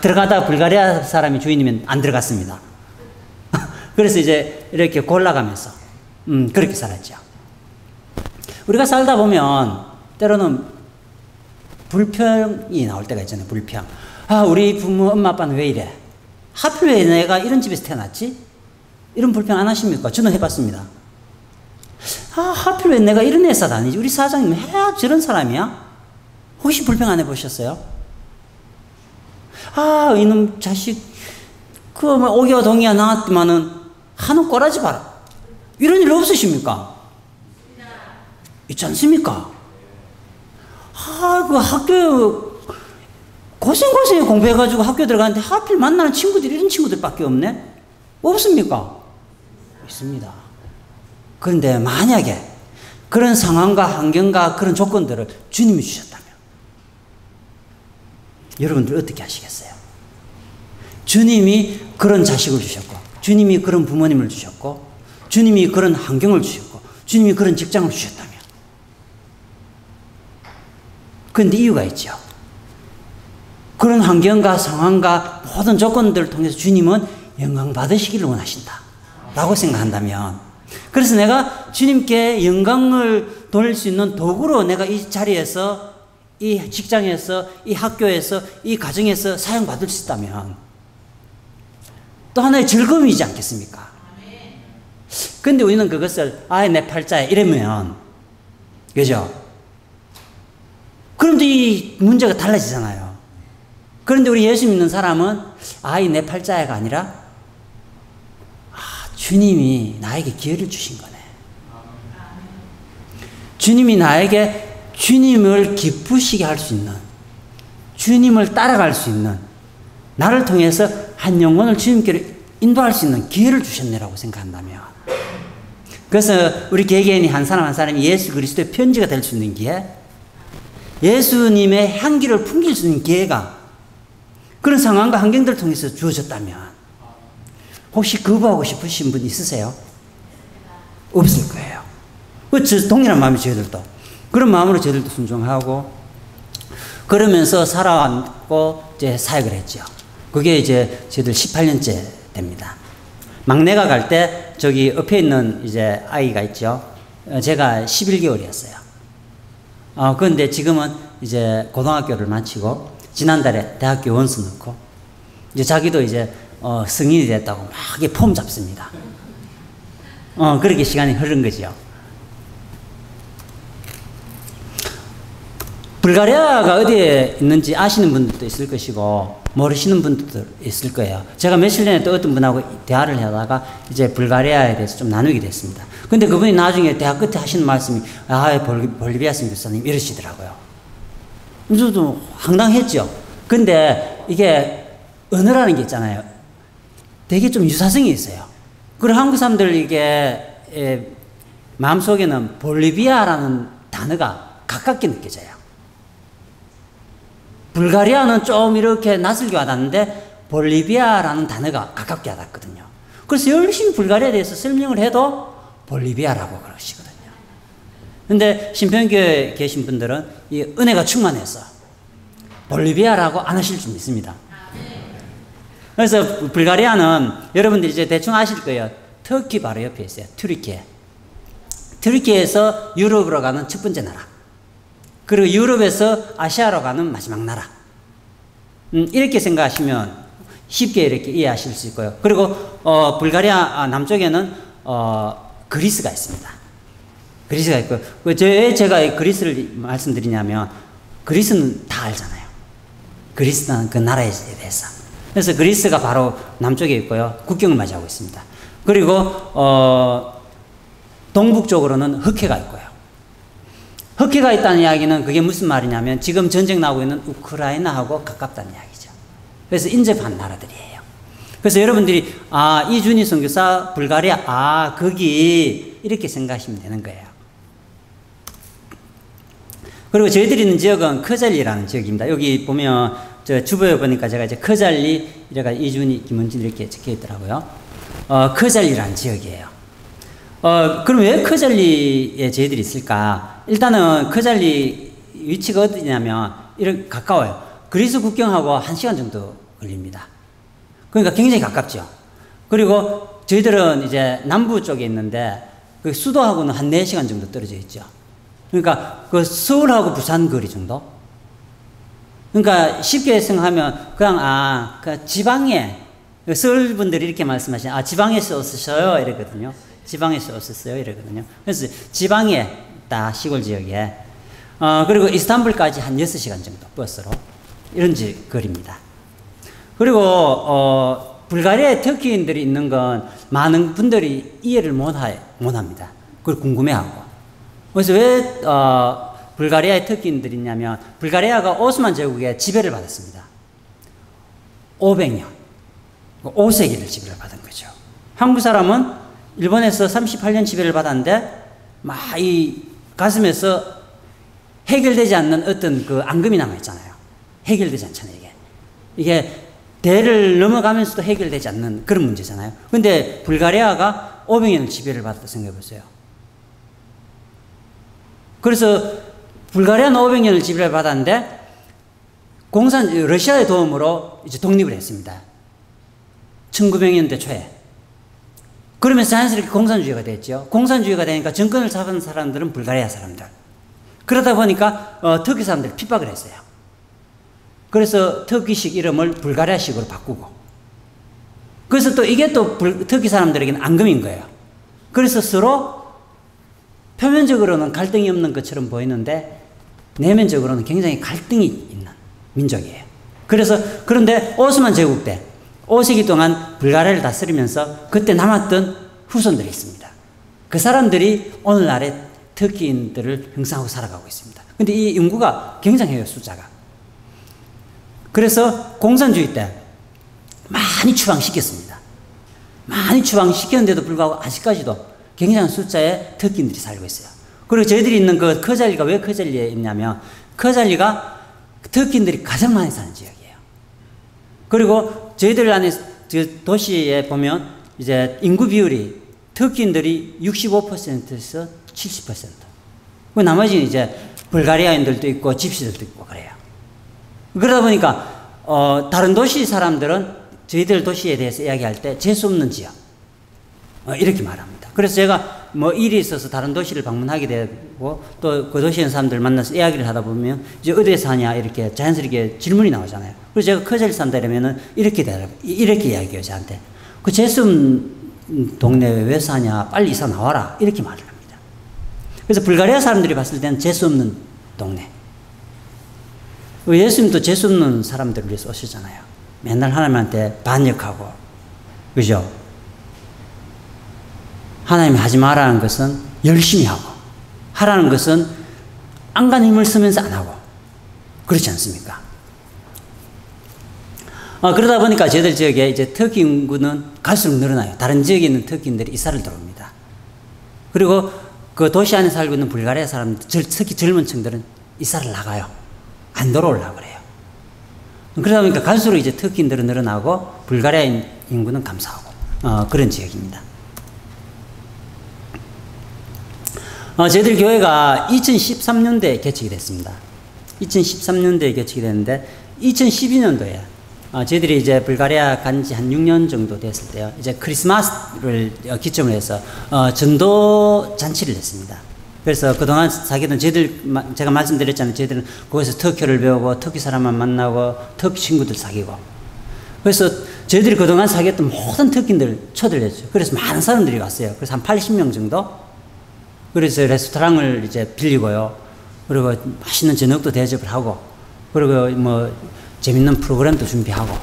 들어가다 불가리아 사람이 주인이면 안 들어갔습니다. 그래서 이제 이렇게 골라가면서, 그렇게 살았죠. 우리가 살다 보면, 때로는 불평이 나올 때가 있잖아요. 불평. 우리 부모, 엄마, 아빠는 왜 이래? 하필 왜 내가 이런 집에서 태어났지? 이런 불평 안 하십니까? 저는 해봤습니다. 하필 왜 내가 이런 회사 다니지? 우리 사장님 해야 저런 사람이야? 혹시 불평 안 해보셨어요? 이놈 자식, 오기와 동이야 나왔더만은 한우 꼬라지 봐라. 이런 일 없으십니까? 있지 않습니까? 그 학교 고생고생해 공부해가지고 학교 들어가는데 하필 만나는 친구들이 이런 친구들밖에 없네? 없습니까? 있습니다. 그런데 만약에 그런 상황과 환경과 그런 조건들을 주님이 주셨다면 여러분들 어떻게 하시겠어요? 주님이 그런 자식을 주셨고 주님이 그런 부모님을 주셨고 주님이 그런 환경을 주셨고 주님이 그런 직장을 주셨다면 그런데 이유가 있죠. 그런 환경과 상황과 모든 조건들을 통해서 주님은 영광 받으시기를 원하신다 라고 생각한다면 그래서 내가 주님께 영광을 돌릴 수 있는 도구로 내가 이 자리에서 이 직장에서 이 학교에서 이 가정에서 사용받을 수 있다면 또 하나의 즐거움이지 않겠습니까? 그런데 우리는 그것을 내 팔자에 이러면 그죠? 그런데 이 문제가 달라지잖아요. 그런데 우리 예수 믿는 사람은 이 내 팔자야가 아니라 주님이 나에게 기회를 주신 거네. 주님이 나에게 주님을 기쁘시게 할 수 있는 주님을 따라갈 수 있는 나를 통해서 한 영혼을 주님께로 인도할 수 있는 기회를 주셨네라고 생각한다면 그래서 우리 개개인이 한 사람 한 사람이 예수 그리스도의 편지가 될 수 있는 기회 예수님의 향기를 풍길 수 있는 기회가 그런 상황과 환경들을 통해서 주어졌다면 혹시 거부하고 싶으신 분 있으세요? 없을 거예요. 동일한 마음이 저희들도. 그런 마음으로 저희들도 순종하고 그러면서 살아왔고 이제 사역을 했죠. 그게 이제 저희들 18년째 됩니다. 막내가 갈 때 저기 옆에 있는 이제 아이가 있죠. 제가 11개월이었어요. 그런데 지금은 이제 고등학교를 마치고 지난달에 대학교 원서 넣고 이제 자기도 이제 성인이 됐다고 막 폼 잡습니다. 그렇게 시간이 흐른 거죠. 불가리아가 어디에 있는지 아시는 분들도 있을 것이고 모르시는 분들도 있을 거예요. 제가 며칠 전에 또 어떤 분하고 대화를 하다가 이제 불가리아에 대해서 좀 나누게 됐습니다. 근데 그분이 나중에 대화 끝에 하시는 말씀이 볼리비아 선교사님 이러시더라고요. 저도 황당했죠. 근데 이게 언어라는 게 있잖아요. 되게 좀 유사성이 있어요. 그리고 한국 사람들 이게 마음속에는 볼리비아라는 단어가 가깝게 느껴져요. 불가리아는 좀 이렇게 낯설게 와닿는데 볼리비아라는 단어가 가깝게 와닿거든요. 그래서 열심히 불가리아에 대해서 설명을 해도 볼리비아라고 그러시거든요. 근데 신편교회에 계신 분들은 이 은혜가 충만해서 볼리비아라고 안 하실 수 있습니다. 그래서 불가리아는 여러분들이 이제 대충 아실 거예요. 터키 바로 옆에 있어요. 튀르키예. 튀르키예에서 유럽으로 가는 첫 번째 나라. 그리고 유럽에서 아시아로 가는 마지막 나라. 이렇게 생각하시면 쉽게 이렇게 이해하실 수 있고요. 그리고 불가리아 남쪽에는 그리스가 있습니다. 그리스가 있고, 왜 제가 그리스를 말씀드리냐면 그리스는 다 알잖아요. 그리스는 그 나라에 대해서. 그래서 그리스가 바로 남쪽에 있고요. 국경을 맞이하고 있습니다. 그리고 동북쪽으로는 흑해가 있고요. 흑해가 있다는 이야기는 그게 무슨 말이냐면 지금 전쟁 나고 있는 우크라이나하고 가깝다는 이야기죠. 그래서 인접한 나라들이에요. 그래서 여러분들이 이준희 선교사 불가리아 거기 이렇게 생각하시면 되는 거예요. 그리고 저희들이 있는 지역은 커잘리라는 지역입니다. 여기 보면 저 주보에 보니까 제가 이제 커잘리 이래가 이준희 김원진 이렇게 적혀 있더라고요. 커잘리라는 지역이에요. 그럼 왜 커잘리에 저희들이 있을까? 일단은 커잘리 위치가 어디냐면 이렇게 가까워요. 그리스 국경하고 1시간 정도 걸립니다. 그러니까 굉장히 가깝죠. 그리고 저희들은 이제 남부 쪽에 있는데 그 수도하고는 한 4시간 정도 떨어져 있죠. 그러니까 그 서울하고 부산 거리 정도? 그러니까 쉽게 생각하면 그냥 그 지방에 서울 분들이 이렇게 말씀하시는 지방에서 오셨어요 이러거든요. 지방에서 오셨어요 이러거든요. 그래서 지방에 딱 시골 지역에 그리고 이스탄불까지 한 6시간 정도 버스로 이런 거리입니다. 그리고 불가리아에 터키인들이 있는 건 많은 분들이 이해를 못합니다. 그걸 궁금해하고. 그래서 왜 불가리아에 터키인들이 있냐면 불가리아가 오스만 제국의 지배를 받았습니다. 500년. 5세기를 지배를 받은 거죠. 한국 사람은 일본에서 38년 지배를 받았는데 막 이 가슴에서 해결되지 않는 어떤 그 앙금이 남아있잖아요. 해결되지 않잖아요, 이게 대를 넘어가면서도 해결되지 않는 그런 문제잖아요. 근데 불가리아가 500년을 지배를 받았다 생각해 보세요. 그래서 불가리아는 500년을 지배를 받았는데 러시아의 도움으로 이제 독립을 했습니다. 1900년대 초에. 그러면서 자연스럽게 공산주의가 됐죠. 공산주의가 되니까 정권을 잡은 사람들은 불가리아 사람들. 그러다 보니까 터키 사람들 핍박을 했어요. 그래서 터키식 이름을 불가리아식으로 바꾸고. 그래서 또 이게 또 터키 사람들에게는 앙금인 거예요. 그래서 서로 표면적으로는 갈등이 없는 것처럼 보이는데 내면적으로는 굉장히 갈등이 있는 민족이에요. 그런데 오스만 제국 때 5세기 동안 불가리아를 다스리면서 그때 남았던 후손들이 있습니다. 그 사람들이 오늘날의 터키인들을 형성하고 살아가고 있습니다. 근데 이 인구가 굉장해요, 숫자가. 그래서 공산주의 때 많이 추방시켰습니다. 많이 추방시켰는데도 불구하고 아직까지도 굉장한 숫자의 터키인들이 살고 있어요. 그리고 저희들이 있는 그 커잘리가 왜 커잘리에 있냐면 커잘리가 터키인들이 가장 많이 사는 지역이에요. 그리고 저희들 안에 도시에 보면 이제 인구 비율이 터키인들이 65%에서 70%. 그 나머지는 이제 불가리아인들도 있고 집시들도 있고 그래요. 그러다 보니까 다른 도시 사람들은 저희들 도시에 대해서 이야기할 때 재수 없는 지역 이렇게 말합니다. 그래서 제가 일이 있어서 다른 도시를 방문하게 되고 또 그 도시에 있는 사람들 만나서 이야기를 하다 보면 이제 어디에 사냐 이렇게 자연스럽게 질문이 나오잖아요. 그래서 제가 커젤리 산다 이러면은 이렇게 이야기해요, 저한테. 그 재수 없는 동네에 왜 사냐, 빨리 이사 나와라 이렇게 말을 합니다. 그래서 불가리아 사람들이 봤을 때는 재수 없는 동네. 예수님도 재수 없는 사람들을 위해서 오시잖아요. 맨날 하나님한테 반역하고, 그죠? 하나님이 하지 말라는 것은 열심히 하고, 하라는 것은 안간 힘을 쓰면서 안 하고, 그렇지 않습니까? 그러다 보니까 저희들 지역에 이제 터키 인구는 갈수록 늘어나요. 다른 지역에 있는 터키인들이 이사를 들어옵니다. 그리고 그 도시 안에 살고 있는 불가리아 사람들, 특히 젊은 층들은 이사를 나가요. 안 돌아오려고 그래요. 그러다 보니까 갈수록 이제 터키인들은 늘어나고 불가리아 인구는 감소하고 그런 지역입니다. 저희들 교회가 2013년도에 개척이 됐습니다. 2013년도에 개척이 됐는데 2012년도에 저희들이 이제 불가리아 간 지 한 6년 정도 됐을 때요. 이제 크리스마스를 기점으로 해서 전도 잔치를 했습니다. 그래서 그동안 사귀던 제가 말씀드렸잖아요. 저희들은 거기서 터키를 배우고 터키 사람만 만나고 터키 친구들 사귀고. 그래서 저희들이 그동안 사귀었던 모든 터키인들 초대했죠. 그래서 많은 사람들이 왔어요. 그래서 한 80명 정도. 그래서 레스토랑을 이제 빌리고요. 그리고 맛있는 저녁도 대접을 하고, 그리고 뭐 재밌는 프로그램도 준비하고,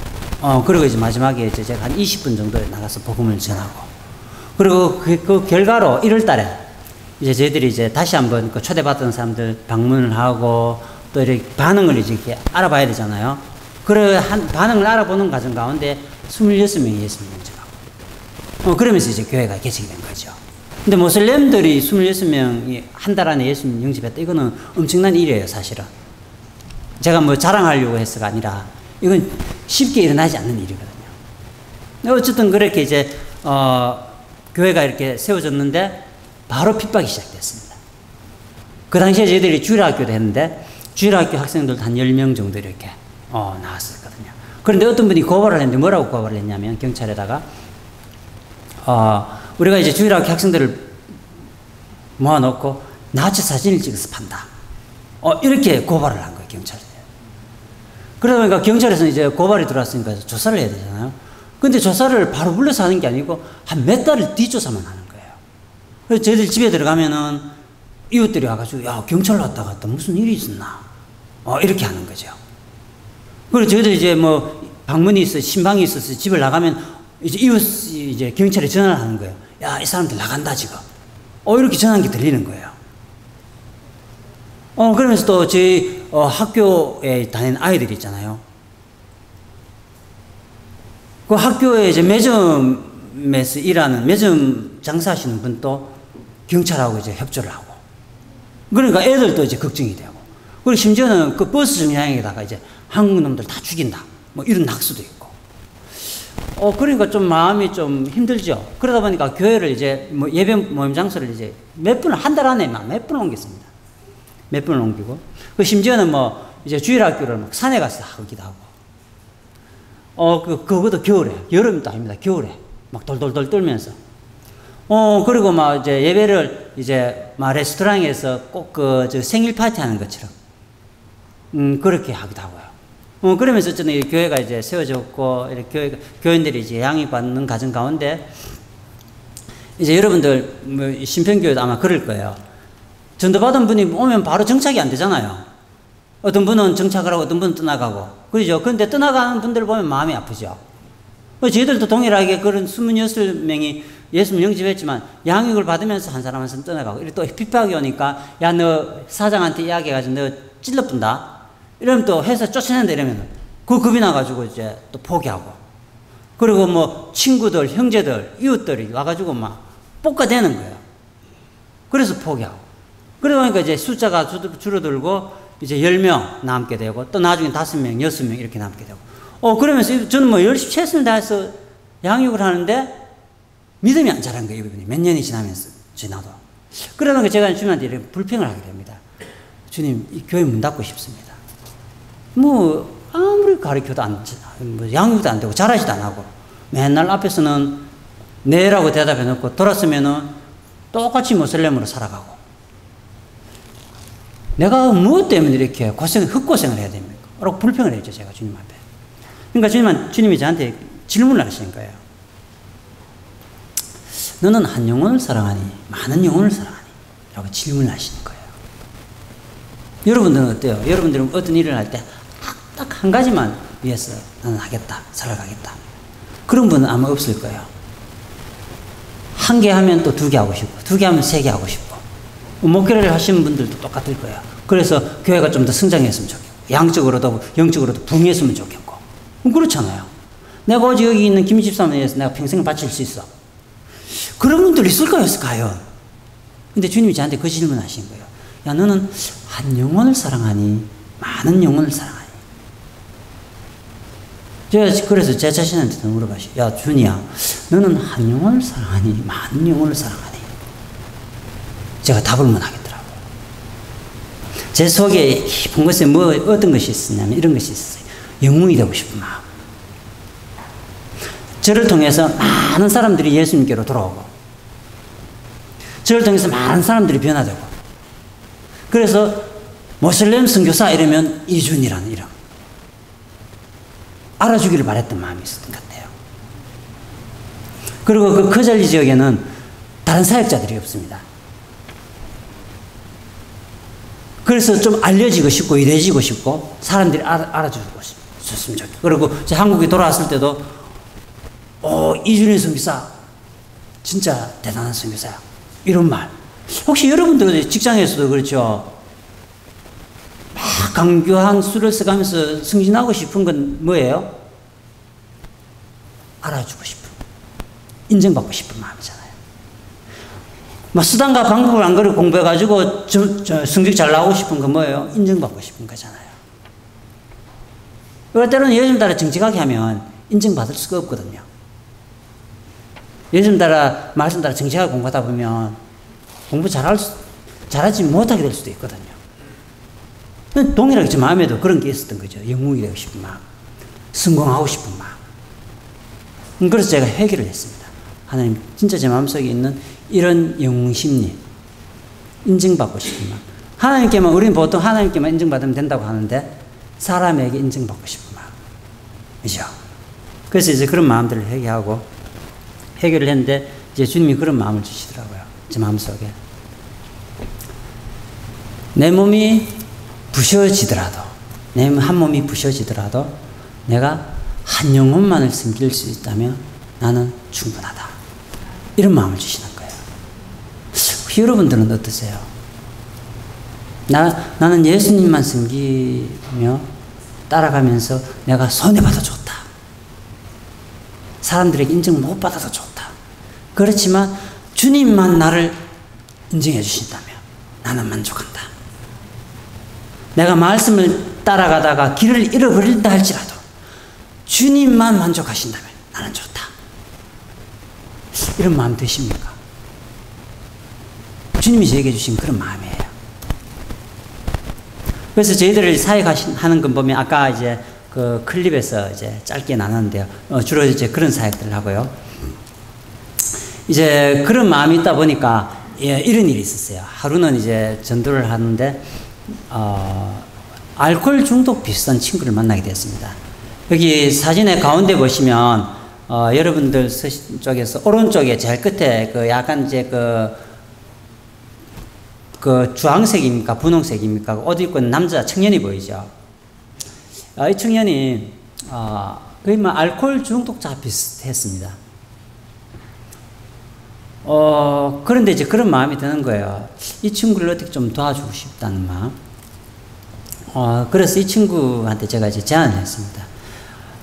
그리고 이제 마지막에 이제 제가 한 20분 정도 나가서 복음을 전하고, 그리고 그 결과로 1월 달에 이제 저희들이 이제 다시 한번 그 초대받던 사람들 방문을 하고 또 이렇게 반응을 이렇게 알아봐야 되잖아요. 그래, 반응을 알아보는 과정 가운데 26명이 예수님 영접하고, 그러면서 이제 교회가 개척이 된 거죠. 근데 모슬렘들이 26명이 한 달 안에 예수님 영접했다. 이거는 엄청난 일이에요, 사실은. 제가 뭐 자랑하려고 해서가 아니라, 이건 쉽게 일어나지 않는 일이거든요. 어쨌든 그렇게 이제, 교회가 이렇게 세워졌는데, 바로 핍박이 시작됐습니다. 그 당시에 저희들이 주일학교도 했는데, 주일학교 학생들도 한 10명 정도 이렇게, 나왔었거든요. 그런데 어떤 분이 고발을 했는데, 뭐라고 고발을 했냐면, 경찰에다가, 우리가 이제 주일학교 학생들을 모아놓고 나치 사진을 찍어서 판다. 이렇게 고발을 한 거예요, 경찰에. 그러다 보니까 경찰에서는 이제 고발이 들어왔으니까 조사를 해야 되잖아요. 근데 조사를 바로 불러서 하는 게 아니고 한 몇 달을 뒷조사만 하는 거예요. 그래서 저희들 집에 들어가면은 이웃들이 와가지고, 야, 경찰 왔다 갔다 무슨 일이 있었나? 이렇게 하는 거죠. 그리고 저희들 이제 뭐 방문이 있어, 신방이 있어서 집을 나가면 이제 이웃이 이제 경찰에 전화를 하는 거예요. 야, 이 사람들 나간다, 지금. 이렇게 전화한 게 들리는 거예요. 그러면서 또 저희 학교에 다니는 아이들이 있잖아요. 그 학교에 이제 매점에서 일하는, 매점 장사하시는 분도 경찰하고 이제 협조를 하고. 그러니까 애들도 이제 걱정이 되고. 그리고 심지어는 그 버스 정류장에다가 이제 한국 놈들 다 죽인다. 뭐 이런 낙수도 있고. 그러니까 좀 마음이 좀 힘들죠. 그러다 보니까 교회를 이제 뭐 예배 모임 장소를 이제 한 달 안에 몇 번을 옮겼습니다. 몇 번을 옮기고. 그 심지어는 뭐 이제 주일학교를 막 산에 가서 하기도 하고. 그것도 겨울에, 여름도 아닙니다. 겨울에. 막 돌돌돌 떨면서. 그리고 막 이제 예배를 이제 막 레스토랑에서 꼭 저 생일 파티 하는 것처럼. 그렇게 하기도 하고요. 그러면서 어쨌든 이 교회가 이제 세워졌고, 이렇게 교인들이 이제 양육받는 과정 가운데, 이제 여러분들, 뭐, 신평교회도 아마 그럴 거예요. 전도받은 분이 오면 바로 정착이 안 되잖아요. 어떤 분은 정착을 하고, 어떤 분은 떠나가고. 그러죠. 그런데 떠나가는 분들 보면 마음이 아프죠. 저희들도 동일하게 그런 26명이 예수님 영접했지만, 양육을 받으면서 한 사람 한 사람 떠나가고, 또 핍박이 오니까, 야, 너 사장한테 이야기해가지고 너 찔러뿐다. 이러면 또 회사 쫓아낸다 이러면 그 겁이 나가지고 이제 또 포기하고. 그리고 뭐 친구들, 형제들, 이웃들이 와가지고 막 볶아대는 거예요. 그래서 포기하고. 그러다 보니까 이제 숫자가 줄어들고 이제 10명 남게 되고 또 나중에 5명, 6명 이렇게 남게 되고. 그러면서 저는 뭐 열심히 최선을 다해서 양육을 하는데 믿음이 안 자란 거예요, 이분이. 몇 년이 지나도. 그러다 보니까 제가 주님한테 이렇게 불평을 하게 됩니다. 주님, 이 교회 문 닫고 싶습니다. 뭐 아무리 가르쳐도 뭐 양육도 안 되고 잘하지도 안 하고 맨날 앞에서는 네라고 대답해 놓고 돌았으면은 똑같이 모슬렘으로 살아가고 내가 무엇 때문에 이렇게 흑고생을 해야 됩니까? 라고 불평을 했죠, 제가 주님 앞에. 그러니까 주님이 저한테 질문을 하시는 거예요. 너는 한 영혼을 사랑하니 많은 영혼을 사랑하니? 라고 질문을 하시는 거예요. 여러분들은 어때요? 여러분들은 어떤 일을 할 때 딱 한 가지만 위해서 나는 하겠다, 살아가겠다. 그런 분은 아마 없을 거예요. 한 개 하면 또 2개 하고 싶고, 2개 하면 3개 하고 싶고. 목회를 하시는 분들도 똑같을 거예요. 그래서 교회가 좀 더 성장했으면 좋겠고, 양적으로도 영적으로도 붕했으면 좋겠고. 그렇잖아요. 내가 오직 여기 있는 김 집사님에 대해서 내가 평생을 바칠 수 있어. 그런 분들 있을까요, 과연? 근데 주님이 저한테 그 질문 하신 거예요. 야, 너는 한 영혼을 사랑하니 많은 영혼을 사랑하니? 제가 그래서 제 자신한테도 물어봤어요. 야, 준이야, 너는 한 영혼을 사랑하니 많은 영혼을 사랑하니? 제가 답을 못 하겠더라고요. 제 속에 깊은 것에 어떤 것이 있었냐면 이런 것이 있었어요. 영웅이 되고 싶은 마음. 저를 통해서 많은 사람들이 예수님께로 돌아오고, 저를 통해서 많은 사람들이 변화되고, 그래서 모슬렘 선교사 이러면 이준이라는 이름. 알아주기를 바랬던 마음이 있었던 것 같아요. 그리고 그 커절리 지역에는 다른 사역자들이 없습니다. 그래서 좀 알려지고 싶고 유대해지고 싶고 사람들이 알아주고 싶으면 좋겠고, 그리고 한국에 돌아왔을 때도 이준희 선교사 진짜 대단한 선교사야 이런 말. 혹시 여러분들 직장에서도 그렇죠? 막 강교한 수를 써가면서 승진하고 싶은 건 뭐예요? 알아주고 싶은, 인정받고 싶은 마음이잖아요. 막 수단과 방법을 안 그리고 공부해가지고 성적 잘 나오고 싶은 건 뭐예요? 인정받고 싶은 거잖아요. 그럴 때는 요즘 따라 정직하게 하면 인정받을 수가 없거든요. 요즘 따라 말씀 따라 정직하게 공부하다 보면 공부 잘하지 못하게 될 수도 있거든요. 동일하게 제 마음에도 그런 게 있었던 거죠. 영웅이 되고 싶은 마음, 성공하고 싶은 마음. 그래서 제가 회개를 했습니다. 하나님, 진짜 제 마음속에 있는 이런 영웅 심리, 인정받고 싶은 마음. 하나님께만, 우리는 보통 하나님께만 인정받으면 된다고 하는데 사람에게 인정받고 싶은 마음. 그죠? 그래서 이제 그런 마음들을 회개하고 해결을 했는데 이제 주님이 그런 마음을 주시더라고요. 제 마음속에. 내 몸이 부셔지더라도, 내 한 몸이 부셔지더라도 내가 한 영혼만을 섬길 수 있다면 나는 충분하다. 이런 마음을 주시는 거예요. 여러분들은 어떠세요? 나는 예수님만 섬기며 따라가면서 내가 손해봐도 좋다. 사람들에게 인정 못 받아도 좋다. 그렇지만 주님만 나를 인정해 주신다면 나는 만족한다. 내가 말씀을 따라가다가 길을 잃어버린다 할지라도 주님만 만족하신다면 나는 좋다. 이런 마음 되십니까? 주님이 저에게 주신 그런 마음이에요. 그래서 저희들을 사역하는 건 보면 아까 이제 그 클립에서 이제 짧게 나눴는데요. 주로 이제 그런 사역들을 하고요. 이제 그런 마음이 있다 보니까 이런 일이 있었어요. 하루는 이제 전도를 하는데 알코올 중독 비슷한 친구를 만나게 되었습니다. 여기 사진의 가운데 보시면 여러분들 쪽에서 오른쪽에 제일 끝에 그 약간 이제 그 주황색입니까? 분홍색입니까? 옷 입고 있는 남자 청년이 보이죠? 이 청년이 거의 뭐 알코올 중독자 비슷했습니다. 그런데 이제 그런 마음이 드는 거예요. 이 친구를 어떻게 좀 도와주고 싶다는 마음. 그래서 이 친구한테 제가 이제 제안을 했습니다.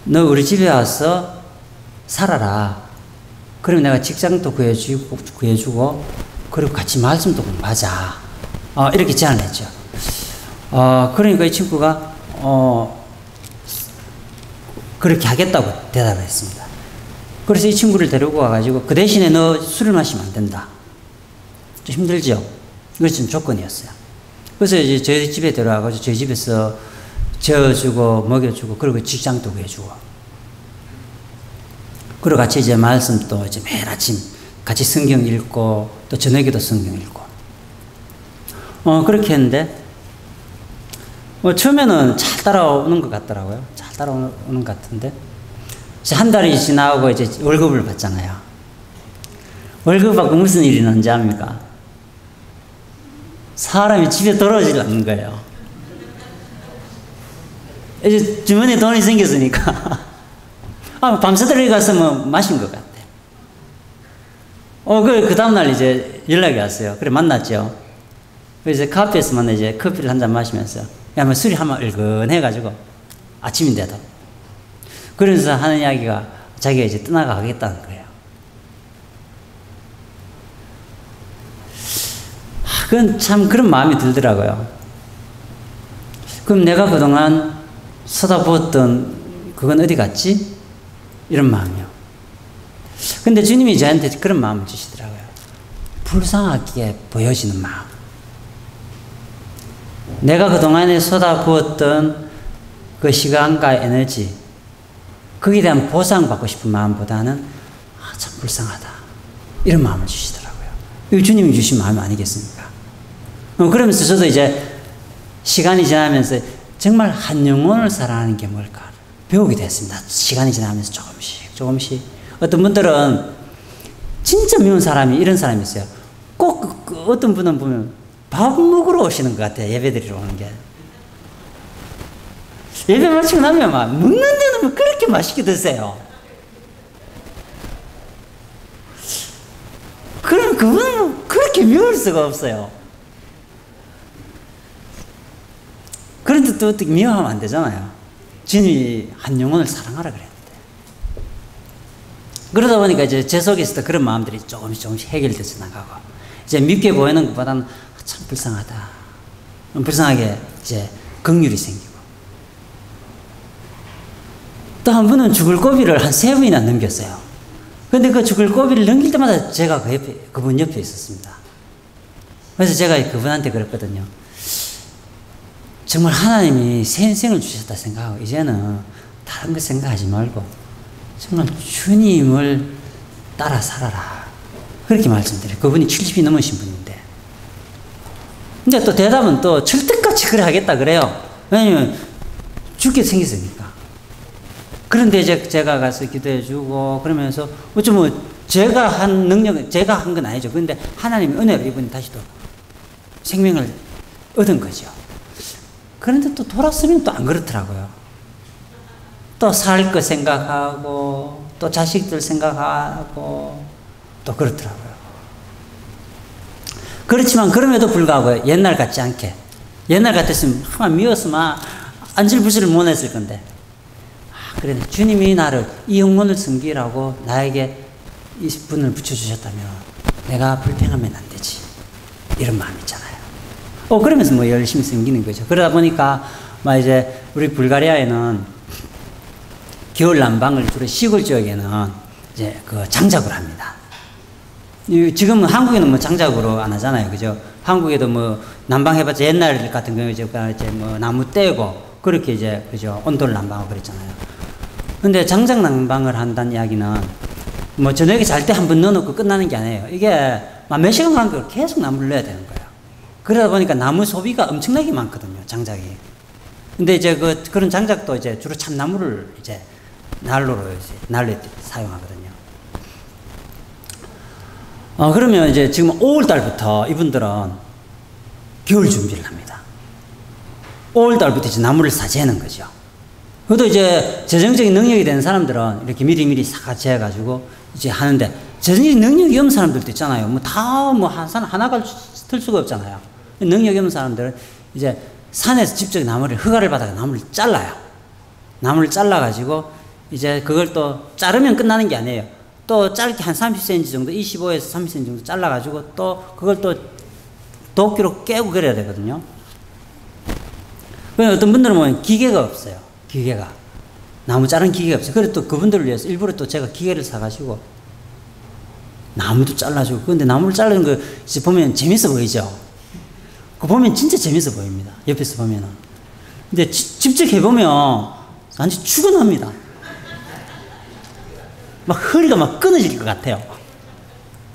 너 우리 집에 와서 살아라. 그러면 내가 직장도 구해주고, 그리고 같이 말씀도 공부하자. 이렇게 제안을 했죠. 그러니까 이 친구가, 그렇게 하겠다고 대답을 했습니다. 그래서 이 친구를 데리고 와가지고, 그 대신에 너 술을 마시면 안 된다. 좀 힘들죠? 이것이 조건이었어요. 그래서 이제 저희 집에 들어와가지고 저희 집에서 재워주고, 먹여주고, 그리고 직장도 구해주고. 그리고 같이 이제 말씀도 이제 매일 아침 같이 성경 읽고, 또 저녁에도 성경 읽고. 그렇게 했는데, 처음에는 잘 따라오는 것 같더라고요. 잘 따라오는 것 같은데, 한 달이 지나고 이제 월급을 받잖아요. 월급 받고 무슨 일이 난지 압니까? 사람이 집에 돌아오질 않는 거예요. 이제 주머니에 돈이 생겼으니까. 밤새도록 가서 뭐 마신 것 같아. 그 다음날 이제 연락이 왔어요. 그래, 만났죠. 그래서 이제 카페에서 만나 이제 커피를 한 잔 마시면서, 뭐 술이 한번 얼근해가지고, 아침인데도. 그러면서 하는 이야기가 자기가 이제 떠나가겠다는 거예요. 그건 참 그런 마음이 들더라고요. 그럼 내가 그동안 쏟아부었던 그건 어디 갔지? 이런 마음이요. 근데 주님이 저한테 그런 마음을 주시더라고요. 불쌍하게 보여지는 마음. 내가 그동안에 쏟아부었던 그 시간과 에너지, 거기에 대한 보상받고 싶은 마음보다는 참 불쌍하다. 이런 마음을 주시더라고요. 이거 주님이 주신 마음 아니겠습니까? 그러면서 저도 이제 시간이 지나면서 정말 한 영혼을 사랑하는 게 뭘까 배우게 됐습니다. 시간이 지나면서 조금씩. 어떤 분들은 진짜 미운 사람이 이런 사람이 있어요. 꼭 어떤 분은 보면 밥 먹으러 오시는 것 같아요. 예배 드리러 오는 게. 예배 마치고 나면 막 먹는 데는 뭐 그렇게 맛있게 드세요. 그럼 그분은 그렇게 미울 수가 없어요. 그런데 또 어떻게 미워하면 안 되잖아요. 주님이 한 영혼을 사랑하라 그랬는데. 그러다 보니까 이제 제 속에서도 그런 마음들이 조금씩 해결돼서 나가고, 이제 밉게 보이는 것보다는 참 불쌍하다. 불쌍하게 이제 긍휼이 생기고. 또 한 분은 죽을 고비를 한 3번이나 넘겼어요. 근데 그 죽을 고비를 넘길 때마다 제가 그분 옆에 있었습니다. 그래서 제가 그분한테 그랬거든요. 정말 하나님이 새 인생을 주셨다 생각하고 이제는 다른 거 생각하지 말고 정말 주님을 따라 살아라. 그렇게 말씀드려요. 그분이 70이 넘으신 분인데. 근데 또 대답은 또 철떡같이 그래 하겠다 그래요. 왜냐면 죽게 생겼으니까. 그런데 이제 제가 가서 기도해 주고 그러면서 어쩌면 제가 한 능력은 제가 한 건 아니죠. 그런데 하나님의 은혜로 이분이 다시 또 생명을 얻은 거죠. 그런데 또 돌았으면 또 안 그렇더라고요. 또 살 거 생각하고 또 자식들 생각하고 또 그렇더라고요. 그렇지만 그럼에도 불구하고 옛날 같지 않게, 옛날 같았으면 막 미웠으면 안절부절을 못 했을 건데, 그래 주님이 나를 이 영혼을 섬기라고 나에게 이 분을 붙여주셨다면 내가 불평하면 안 되지, 이런 마음 있잖아요. 그러면서 뭐 열심히 섬기는 거죠. 그러다 보니까 막 이제 우리 불가리아에는 겨울 난방을 주로 시골 지역에는 이제 그 장작으로 합니다. 지금은 한국에는 뭐 장작으로 안 하잖아요, 그죠? 한국에도 뭐 난방해봤자 옛날 같은 경우에 이제 뭐 나무 떼고 그렇게 이제 그죠 온돌 난방하고 그랬잖아요. 근데 장작 난방을 한다는 이야기는 뭐 저녁에 잘 때 한 번 넣어놓고 끝나는 게 아니에요. 이게 몇 시간 간격으로 계속 나무를 넣어야 되는 거예요. 그러다 보니까 나무 소비가 엄청나게 많거든요, 장작이. 근데 이제 그런 장작도 이제 주로 참나무를 이제 난로에 사용하거든요. 그러면 이제 지금 5월달부터 이분들은 겨울 준비를 합니다. 5월달부터 이제 나무를 사재는 거죠. 그것도 이제 재정적인 능력이 되는 사람들은 이렇게 미리미리 사재해가지고 이제 하는데, 재정적인 능력이 없는 사람들도 있잖아요. 뭐 다 뭐 하나가 틀 수가 없잖아요. 능력이 없는 사람들은 이제 산에서 직접 흑화를 받아서 나무를 잘라요. 나무를 잘라가지고 이제 그걸 또 자르면 끝나는 게 아니에요. 또 짧게 한 30cm 정도, 25에서 30cm 정도 잘라가지고 또 그걸 또 도끼로 깨고 그래야 되거든요. 그러니까 어떤 분들은 뭐 기계가 없어요. 기계가. 나무 자른 기계가 없어요. 그래서 또 그분들을 위해서 일부러 또 제가 기계를 사가지고 나무도 잘라주고. 근데 나무를 자르는 거 이제 보면 재밌어 보이죠? 그거 보면 진짜 재밌어 보입니다. 옆에서 보면은. 근데 직접 해보면 완전 죽어납니다. 막 허리가 막 끊어질 것 같아요.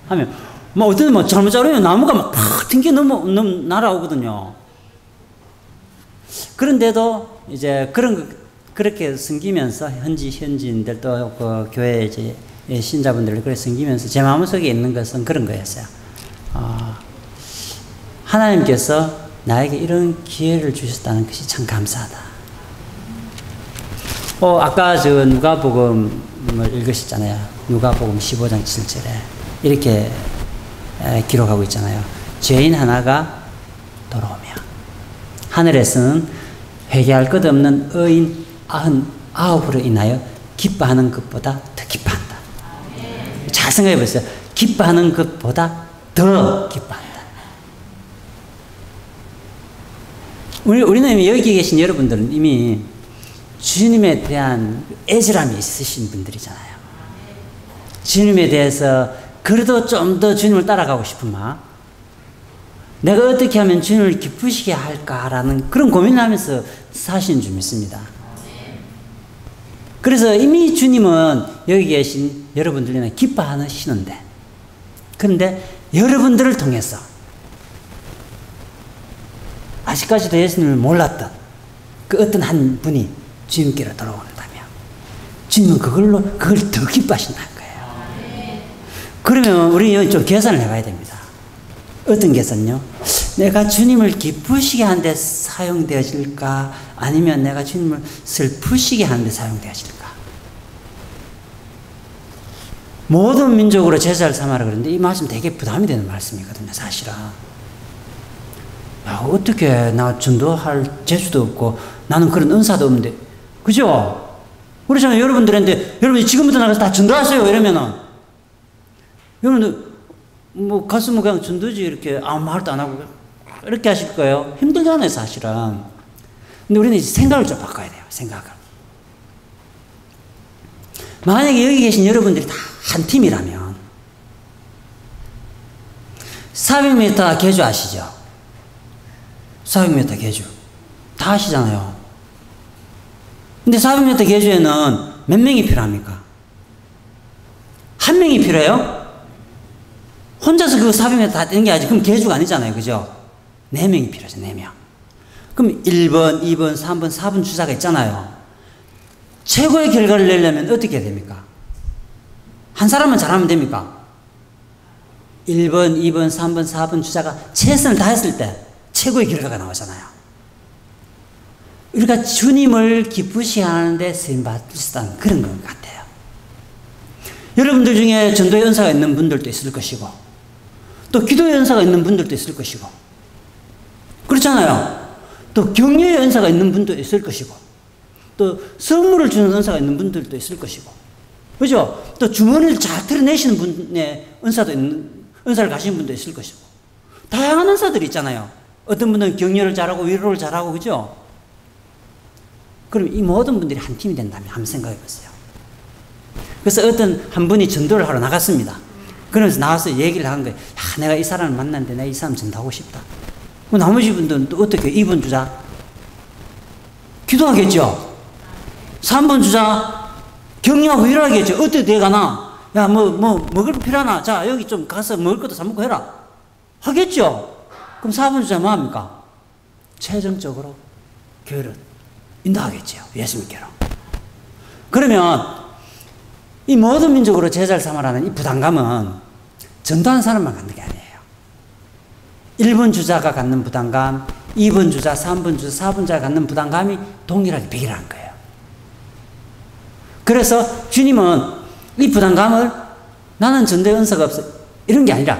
하면, 막 어떤 뭐 잘못 자르면 나무가 막 팍 튕겨 날아오거든요. 그런데도 이제 그렇게 섬기면서 현지인들 또 그 교회 이제 신자분들을 그렇게 섬기면서 제 마음속에 있는 것은 그런 거였어요. 하나님께서 나에게 이런 기회를 주셨다는 것이 참 감사하다. 아까 저 누가복음을 읽으셨잖아요. 누가복음 15장 7절에 이렇게 기록하고 있잖아요. 죄인 하나가 돌아오며 하늘에서는 회개할 것 없는 의인 99으로 인하여 기뻐하는 것보다 더 기뻐한다. 잘 생각해 보세요. 기뻐하는 것보다 더 기뻐한다. 우리는 여기 계신 여러분들은 이미 주님에 대한 애절함이 있으신 분들이잖아요. 주님에 대해서 그래도 좀 더 주님을 따라가고 싶은 마음, 내가 어떻게 하면 주님을 기쁘시게 할까라는 그런 고민을 하면서 사시는 줄 믿습니다. 그래서 이미 주님은 여기 계신 여러분들이나 기뻐하시는데, 그런데 여러분들을 통해서 아직까지도 예수님을 몰랐던 그 어떤 한 분이 주님께로 돌아온다면 주님은 그걸 더 기뻐하신다는 거예요. 그러면 우리는 좀 계산을 해봐야 됩니다. 어떤 계산요? 내가 주님을 기쁘시게 하는데 사용되어질까? 아니면 내가 주님을 슬프시게 하는데 사용되어질까? 모든 민족으로 제사를 삼아라 그러는데 이 말씀 되게 부담이 되는 말씀이거든요, 사실은. 야, 어떻게 나 전도할 재주도 없고 나는 그런 은사도 없는데, 그죠? 그렇잖아요. 여러분들한테 여러분이 지금부터 나가서 다 전도하세요 이러면은 여러분들 뭐 갔으면 그냥 전도지 이렇게 아무 말도 안 하고 이렇게 하실 거예요. 힘들잖아요, 사실은. 근데 우리는 이제 생각을 좀 바꿔야 돼요, 생각을. 만약에 여기 계신 여러분들이 다 한 팀이라면 400m 계주 아시죠? 400m 계주 다 아시잖아요. 근데 400m 계주에는 몇 명이 필요합니까? 한 명이 필요해요? 혼자서 그 400m 다 되는 게 아니지. 그럼 계주가 아니잖아요, 그죠? 4명이 필요하죠, 4명. 그럼 1번, 2번, 3번, 4번 주자가 있잖아요. 최고의 결과를 내려면 어떻게 해야 됩니까? 한 사람만 잘하면 됩니까? 1번, 2번, 3번, 4번 주자가 최선을 다했을 때 최고의 결과가 나오잖아요. 우리가 주님을 기쁘시게 하는데 쓰임받을 수 있다는 그런 것 같아요. 여러분들 중에 전도의 은사가 있는 분들도 있을 것이고 또 기도의 은사가 있는 분들도 있을 것이고 그렇잖아요. 또 격려의 은사가 있는 분도 있을 것이고 또 선물을 주는 은사가 있는 분들도 있을 것이고 그죠? 또 주머니를 잘 털어내시는 분의 은사를 가시는 분도 있을 것이고 다양한 은사들이 있잖아요. 어떤 분은 격려를 잘하고 위로를 잘하고 그죠? 그럼 이 모든 분들이 한 팀이 된다면 한번 생각해 보세요. 그래서 어떤 한 분이 전도를 하러 나갔습니다. 그러면서 나와서 얘기를 한 거예요. 야, 내가 이 사람을 만났는데 내가 이 사람 전도하고 싶다. 그럼 나머지 분들은 또 어떻게 해요? 2번 주자 기도하겠죠. 3번 주자 격려하고 위로하겠죠. 어떻게 돼가나? 야, 먹을 거 필요하나? 자, 여기 좀 가서 먹을 것도 사먹고 해라. 하겠죠. 그럼 4번 주자 뭐 합니까? 최종적으로 교회를 인도하겠죠. 예수님께로. 그러면 이 모든 민족으로 제자를 삼아라는 이 부담감은 전도한 사람만 갖는 게 아니에요. 1번 주자가 갖는 부담감, 2번 주자, 3번 주자, 4번 주자가 갖는 부담감이 동일하게 비례한 거예요. 그래서 주님은 이 부담감을 나는 전도의 은사가 없어 이런 게 아니라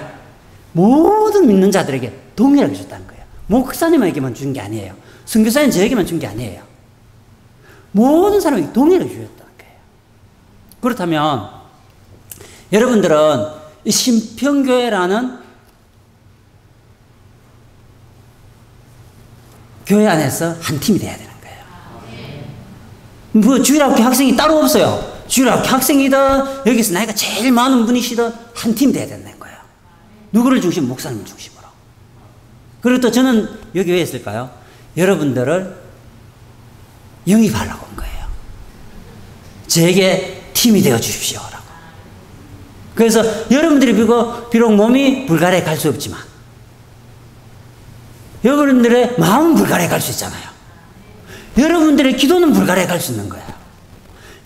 모든 믿는 자들에게 동일하게 줬다는 거예요. 목사님에게만 준 게 아니에요. 선교사님 저에게만 준 게 아니에요. 모든 사람에게 동일하게 주셨다는 거예요. 그렇다면 여러분들은 이 신평교회라는 교회 안에서 한 팀이 돼야 되는 거예요. 뭐 주일학교 학생이 따로 없어요. 주일학교 학생이든 여기서 나이가 제일 많은 분이시든 한 팀 돼야 된다는 거예요. 누구를 중심으로? 목사님을 중심으로. 그리고 또 저는 여기 왜 있을까요? 여러분들을 영입하려고 온 거예요. 제게 팀이 되어 주십시오라고. 그래서 여러분들이 비록 몸이 불가리아에 갈 수 없지만 여러분들의 마음은 불가리아에 갈 수 있잖아요. 여러분들의 기도는 불가리아에 갈 수 있는 거예요.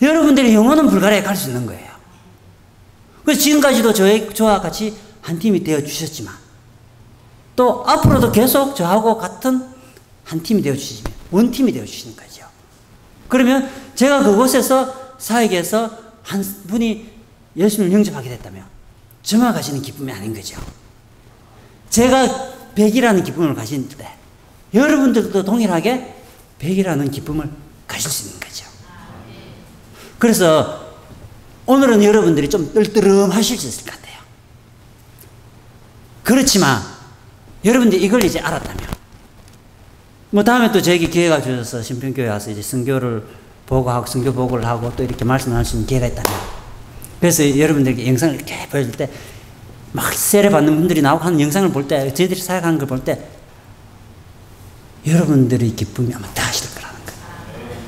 여러분들의 영혼은 불가리아에 갈 수 있는 거예요. 그래서 지금까지도 저와 같이 한 팀이 되어 주셨지만 또 앞으로도 계속 저하고 같은 한 팀이 되어 주시면 원팀이 되어 주시는 거죠. 그러면 제가 그곳에서 사역에서 한 분이 예수님을 영접하게 됐다면 저만 가지는 기쁨이 아닌 거죠. 제가 100이라는 기쁨을 가질 때 여러분들도 동일하게 100이라는 기쁨을 가질 수 있는 거죠. 그래서 오늘은 여러분들이 좀 떨떠름하실 수 있을 것 같아요. 그렇지만 여러분들이 이걸 이제 알았다면 뭐 다음에 또 저에게 기회가 주셔서 신평교회 와서 이제 선교를 보고하고 선교 보고를 하고 또 이렇게 말씀할 수 있는 기회가 있다면 그래서 여러분들에게 영상을 이렇게 보여줄 때 막 세례 받는 분들이 나오고 하는 영상을 볼 때 저희들이 사역하는 걸 볼 때 여러분들의 기쁨이 아마 다하실 거라는 거예요.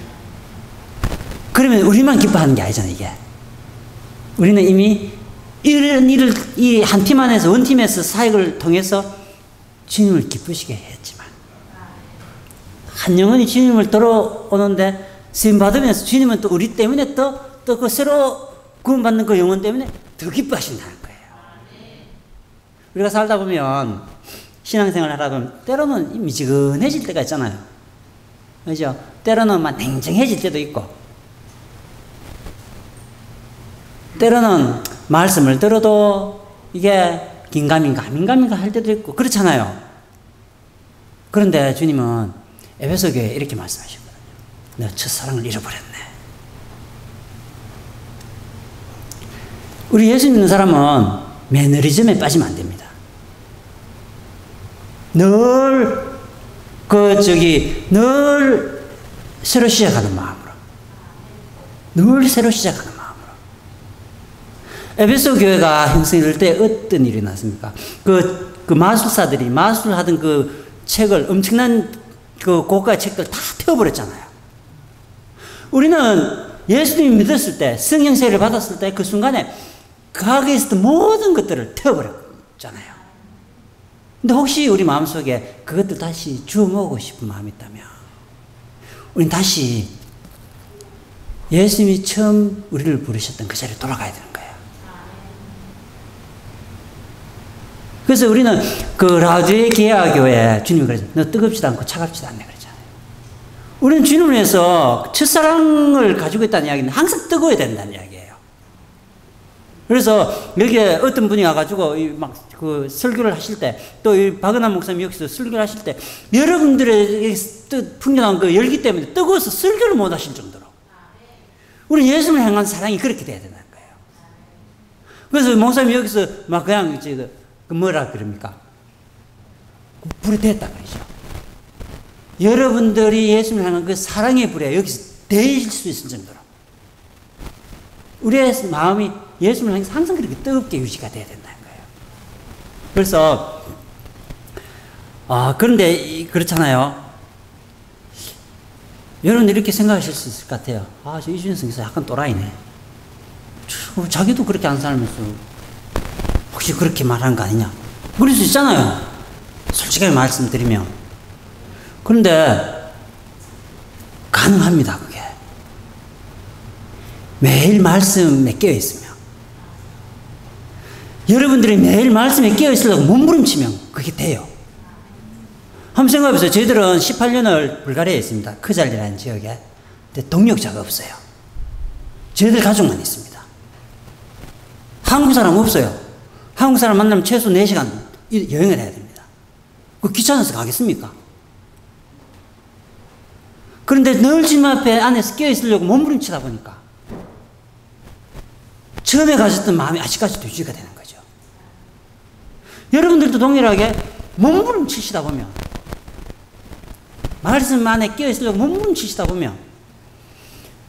그러면 우리만 기뻐하는 게 아니잖아요, 이게. 우리는 이미 이런 일을 이 한 팀 안에서 원팀에서 사역을 통해서 주님을 기쁘시게 했지만 한 영혼이 주님을 들어오는데 쓰임 받으면서 주님은 또 우리 때문에 또 그 새로 구원받는 그 영혼 때문에 더 기뻐하신다는 거예요. 우리가 살다 보면 신앙생활 하다 보면 때로는 미지근해질 때가 있잖아요. 그죠? 때로는 막 냉정해질 때도 있고, 때로는 말씀을 들어도 이게 긴가민가 할 때도 있고 그렇잖아요. 그런데 주님은 에베소 교회에 이렇게 말씀하시거든요. 내가 첫사랑을 잃어버렸네. 우리 예수 믿는 사람은 매너리즘에 빠지면 안 됩니다. 늘 새로 시작하는 마음으로. 늘 새로 시작하는 마음으로. 에베소 교회가 형성이 될 때 어떤 일이 났습니까? 그 마술사들이 마술하던 그 책을, 엄청난 그 고가의 책들 다 태워버렸잖아요. 우리는 예수님 믿었을 때, 성령 세례를 받았을 때 그 순간에 가게에 있었던 모든 것들을 태워버렸잖아요. 근데 혹시 우리 마음속에 그것들 다시 주워 먹고 싶은 마음이 있다면 우린 다시 예수님이 처음 우리를 부르셨던 그 자리에 돌아가야 되는 거예요. 그래서 우리는 그 라우디게아 교회에 주님이 그랬잖아요. 너 뜨겁지도 않고 차갑지도 않네 그랬잖아요. 우리는 주님을 위해서 첫사랑을 가지고 있다는 이야기는 항상 뜨거워야 된다는 이야기예요. 그래서 여기에 어떤 분이 와가지고 막 그 설교를 하실 때, 또 이 박은환 목사님 여기서 설교를 하실 때, 여러분들의 풍겨나온 그 열기 때문에 뜨거워서 설교를 못 하실 정도로. 우리 예수를 향한 사랑이 그렇게 돼야 된다는 거예요. 그래서 목사님 여기서 막 그냥 그 뭐라 그럽니까? 불이 됐다 그러죠. 여러분들이 예수를 향한 그 사랑의 불에 여기서 데일 수 있을 정도로. 우리의 마음이 예수를 향해서 항상 그렇게 뜨겁게 유지가 돼야 된다는 거예요. 그래서 그런데 그렇잖아요. 여러분 이렇게 생각하실 수 있을 것 같아요. 저 이준석 기사 약간 또라이네. 자기도 그렇게 안 살면서 혹시 그렇게 말하는 거 아니냐? 그럴 수 있잖아요. 솔직하게 말씀드리면. 그런데 가능합니다. 그게. 매일 말씀에 깨어 있으면. 여러분들이 매일 말씀에 깨어 있으려고 몸부림치면 그게 돼요. 한번 생각해보세요. 저희들은 18년을 불가리아에 있습니다. 크잘리라는 지역에. 근데 동력자가 없어요. 저희들 가족만 있습니다. 한국 사람 없어요. 한국 사람 만나면 최소 4시간 여행을 해야 됩니다. 그 귀찮아서 가겠습니까? 그런데 늘 주님 앞에 안에서 깨어 있으려고 몸부림치다 보니까 처음에 가졌던 마음이 아직까지도 유지가 되는 거죠. 여러분들도 동일하게 몸부림치시다 보면, 말씀 안에 깨어 있으려고 몸부림치시다 보면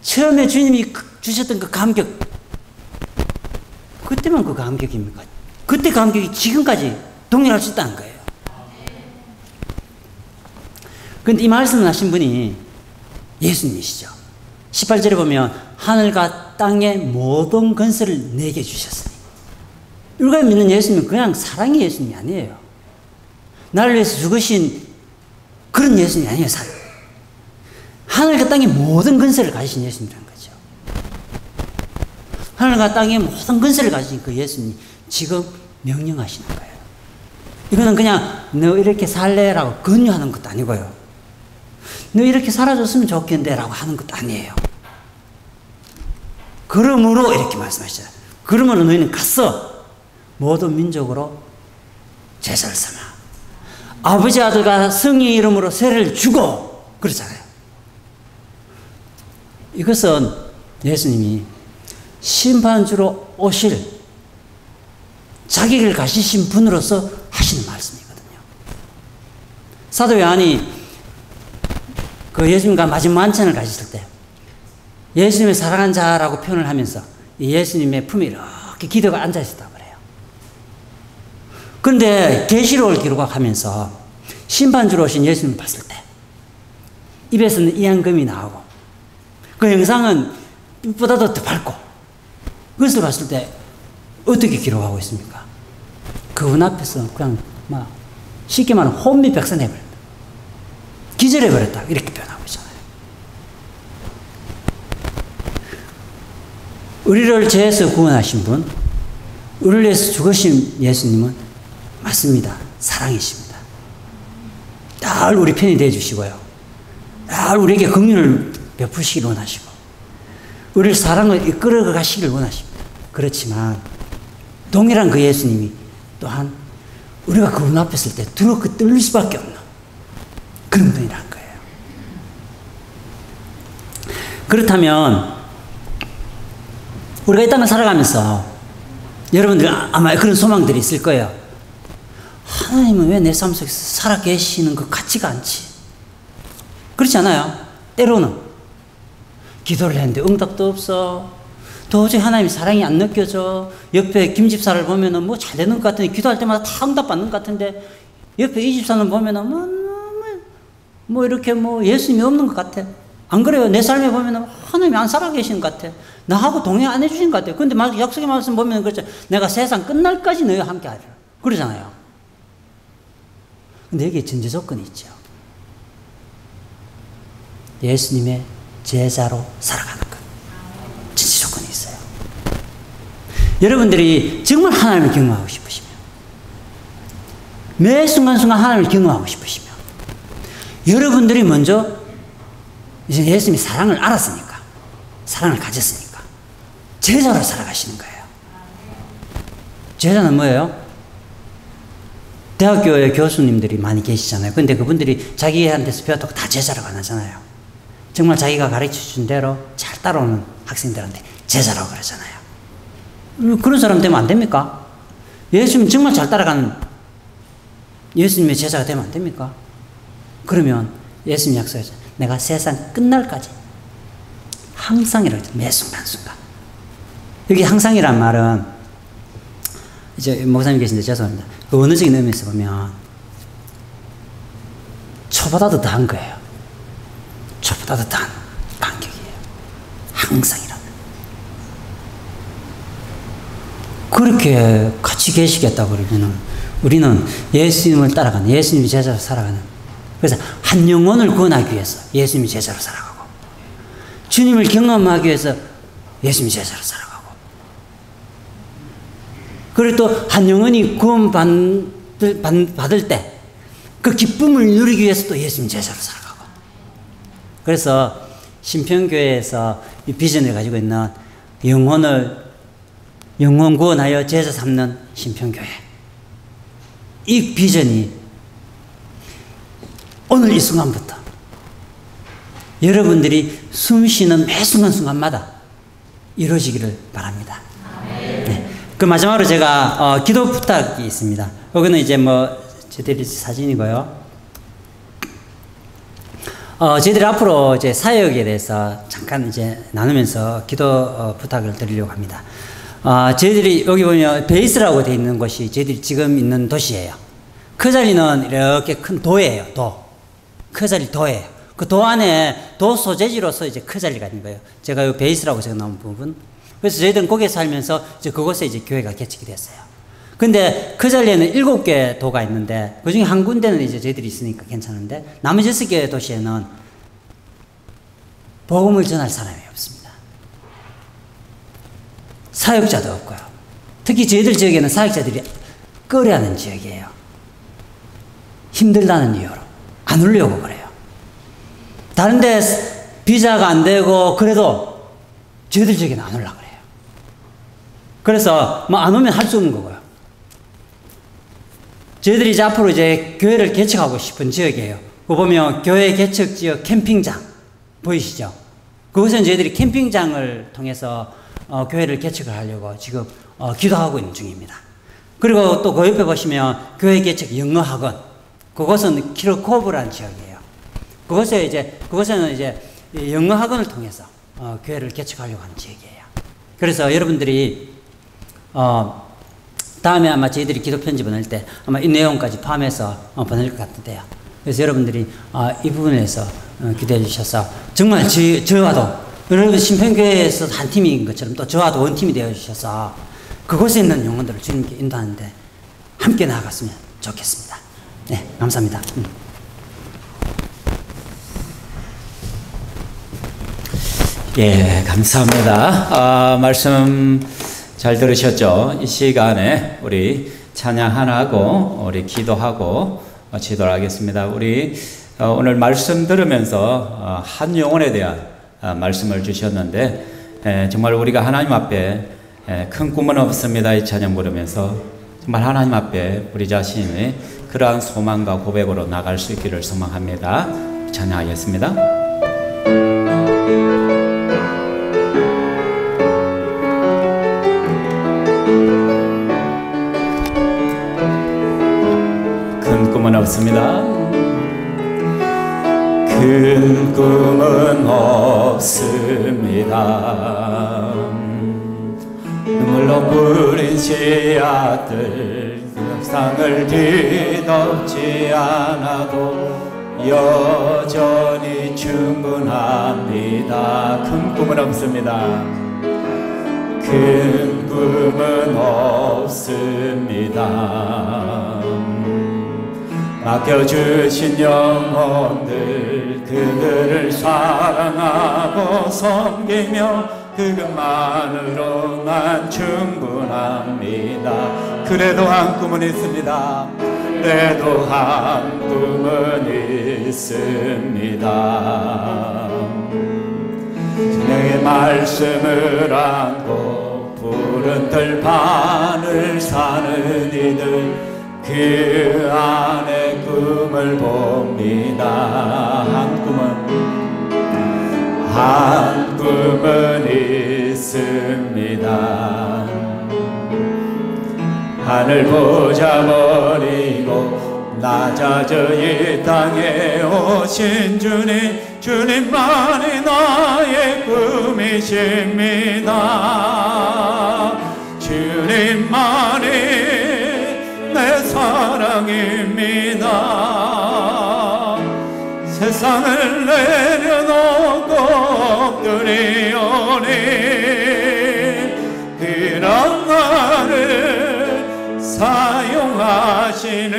처음에 주님이 주셨던 그 감격, 그때만 그 감격입니까? 그때 감격이 지금까지 동일할 수 있다는 거예요. 그런데 이 말씀을 하신 분이 예수님이시죠. 18절에 보면 하늘과 땅의 모든 건설을 내게 주셨으니. 우리가 믿는 예수님은 그냥 사랑의 예수님이 아니에요. 나를 위해서 죽으신 그런 예수님이 아니에요. 하늘과 땅의 모든 건설을 가지신 예수님이라는 거죠. 하늘과 땅의 모든 건설을 가지신 그 예수님이 지금 명령하시는 거예요. 이거는 그냥 너 이렇게 살래라고 권유하는 것도 아니고요. 너 이렇게 살아줬으면 좋겠는데 라고 하는 것도 아니에요. 그러므로 이렇게 말씀하시죠. 그러므로 너희는 가서 모든 민족으로 제사를 삼아 아버지 아들과 성령의 이름으로 세례를 주고 그러잖아요. 이것은 예수님이 심판주로 오실 자격을 가지신 분으로서 하시는 말씀이거든요. 사도 요한이 그 예수님과 마지막 만찬을 가졌을 때 예수님의 사랑한 자라고 표현을 하면서 예수님의 품에 이렇게 기도가 앉아 있었다고 그래요. 그런데 계시록을 기록하면서 심판주로 오신 예수님을 봤을 때 입에서는 이양금이 나오고 그 영상은 빛보다도 더 밝고 그것을 봤을 때 어떻게 기록하고 있습니까? 그분 앞에서 그냥 막 쉽게 말하면 혼미백산해버립니다. 기절해버렸다. 이렇게 표현하고 있잖아요. 우리를 죄에서 구원하신 분, 우리를 위해서 죽으신 예수님은 맞습니다. 사랑이십니다. 늘 우리 편이 되어주시고요. 늘 우리에게 긍휼을 베푸시길 원하시고 우리를 사랑을 이끌어 가시길 원하십니다. 그렇지만 동일한 그 예수님이 또한 우리가 그분 앞에 있을 때 두렵고 떨릴 수밖에 없는 그런 분이란 거예요. 그렇다면 우리가 이 땅을 살아가면서 여러분들 아마 그런 소망들이 있을 거예요. 하나님은 왜 내 삶 속에서 살아 계시는 것 같지가 않지? 그렇지 않아요? 때로는 기도를 했는데 응답도 없어. 도저히 하나님의 사랑이 안 느껴져. 옆에 김 집사를 보면은 뭐 잘 되는 것 같은데 기도할 때마다 다 응답 받는 것 같은데 옆에 이 집사는 보면은 뭐 이렇게 뭐 예수님이 없는 것 같아. 안 그래요? 내 삶에 보면은 하나님이 안 살아 계시는 것 같아. 나하고 동행 안 해주신 것 같아. 근데 약속의 말씀 보면 그렇죠. 내가 세상 끝날까지 너희와 함께 하리라. 그러잖아요. 근데 여기에 전제 조건이 있죠. 예수님의 제자로 살아가는 것. 전제 조건이 있어요. 여러분들이 정말 하나님을 경험하고 싶으시면, 매 순간순간 하나님을 경험하고 싶으시면, 여러분들이 먼저 이제 예수님의 사랑을 알았으니까, 사랑을 가졌으니까, 제자로 살아가시는 거예요. 제자는 뭐예요? 대학교에 교수님들이 많이 계시잖아요. 근데 그분들이 자기한테서 배웠다고 다 제자라고 안 하잖아요. 정말 자기가 가르쳐 준 대로 잘 따라오는 학생들한테 제자라고 그러잖아요. 그런 사람 되면 안 됩니까? 예수님 정말 잘 따라가는 예수님의 제자가 되면 안 됩니까? 그러면 예수님 약속하죠. 내가 세상 끝날까지 항상이라고 했죠. 매 순간순간. 여기 항상이란 말은 이제 목사님 계신데 죄송합니다. 그 원어적인 의미에서 보면 초보다도 더한 거예요. 초보다도 더한 간격이에요. 항상이라는. 그렇게 같이 계시겠다고 그러면은 우리는 예수님을 따라가는, 예수님의 제자로 살아가는. 그래서 한 영혼을 구원하기 위해서 예수님의 제자로 살아가고, 주님을 경험하기 위해서 예수님의 제자로 살아가고, 그리고 또 한 영혼이 구원받을 때 그 기쁨을 누리기 위해서 또 예수님 제자로 살아가고. 그래서 신평교회에서 이 비전을 가지고 있는 영혼 구원하여 제자 삼는 신평교회, 이 비전이 오늘 이 순간부터 여러분들이 숨 쉬는 매 순간순간마다 이루어지기를 바랍니다. 네. 그 마지막으로 제가 기도 부탁이 있습니다. 여기는 이제 뭐 저희들이 사진이고요. 저희들이 앞으로 이제 사역에 대해서 잠깐 이제 나누면서 기도 부탁을 드리려고 합니다. 저희들이 여기 보면 베이스라고 되어 있는 곳이 저희들이 지금 있는 도시예요. 커자리는 이렇게 큰 도예요. 커자리 도예요. 그 도 안에 도 소재지로서 이제 커자리가 있는 거예요. 제가 이 베이스라고 제가 나온 부분. 그래서 저희들은 거기에 살면서 이제 그곳에 이제 교회가 개척이 됐어요. 근데 그 자리에는 7개 도가 있는데 그 중에 한 군데는 이제 저희들이 있으니까 괜찮은데 나머지 6개 도시에는 복음을 전할 사람이 없습니다. 사역자도 없고요. 특히 저희들 지역에는 사역자들이 꺼려하는 지역이에요. 힘들다는 이유로 안 오려고 그래요. 다른 데 비자가 안 되고 그래도 저희들 지역에는 안 오려고 그래요. 그래서 뭐 안 오면 할 수 없는 거고요. 저희들이 이제 앞으로 이제 교회를 개척하고 싶은 지역이에요. 그거 보면 교회 개척 지역 캠핑장 보이시죠? 그곳은 저희들이 캠핑장을 통해서 교회를 개척을 하려고 지금 기도하고 있는 중입니다. 그리고 또 그 옆에 보시면 교회 개척 영어학원, 그곳은 키르코브라는 지역이에요. 그곳에는 이제 영어학원을 통해서 교회를 개척하려고 하는 지역이에요. 그래서 여러분들이 다음에 아마 저희들이 기도 편지 보낼 때 아마 이 내용까지 포함해서 보낼 것 같은데요. 그래서 여러분들이 이 부분에서 기도해 주셔서 정말 저와도 여러분 신평교회에서 한 팀인 것처럼 또 저와도 원팀이 되어 주셔서 그곳에 있는 영혼들을 주님께 인도하는데 함께 나아갔으면 좋겠습니다. 네, 감사합니다. 예, 감사합니다. 말씀 잘 들으셨죠? 이 시간에 우리 찬양하고 우리 기도하고 지도를 하겠습니다. 우리 오늘 말씀 들으면서 한 영혼에 대한 말씀을 주셨는데 정말 우리가 하나님 앞에 큰 꿈은 없습니다. 이 찬양 부르면서 정말 하나님 앞에 우리 자신이 그러한 소망과 고백으로 나갈 수 있기를 소망합니다. 찬양하겠습니다. 큰 꿈은 없습니다. 큰 꿈은 없습니다. 눈물로 뿌린 씨앗들 세상을 뒤덮지 않아도 여전히 충분합니다. 큰 꿈은 없습니다. 큰 꿈은 없습니다. 맡겨주신 영혼들 그들을 사랑하고 섬기며 그것만으로 난 충분합니다. 그래도 한 꿈은 있습니다. 그래도 한 꿈은 있습니다. 주님의 말씀을 안고 푸른 들판을 사는 이들 그 안에 꿈을 봅니다. 한 꿈은 있습니다. 하늘 보자 버리고 낮아져 이 땅에 오신 주님만이 나의 꿈이십니다. 주님만이 내 사랑입니다. 세상을 내려놓고 엎드리오니 그런 나를 사용하시는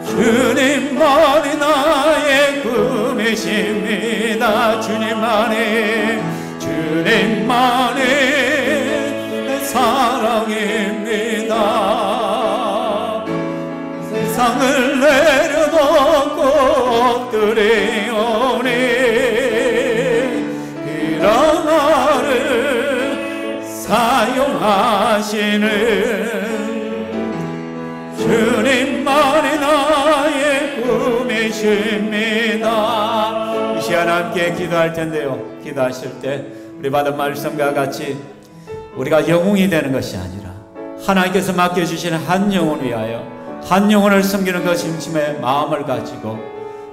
주님만이 나의 꿈이십니다. 주님만이 내 사랑입니다. 세상을 내려놓고 엎드리오니 그런 나를 사용하시는 주님만이 나의 꿈이십니다. 이 시간 함께 기도할 텐데요, 기도하실 때 우리 받은 말씀과 같이 우리가 영웅이 되는 것이 아니라 하나님께서 맡겨주시는 한 영혼을 위하여 한 영혼을 섬기는 그 심심의 마음을 가지고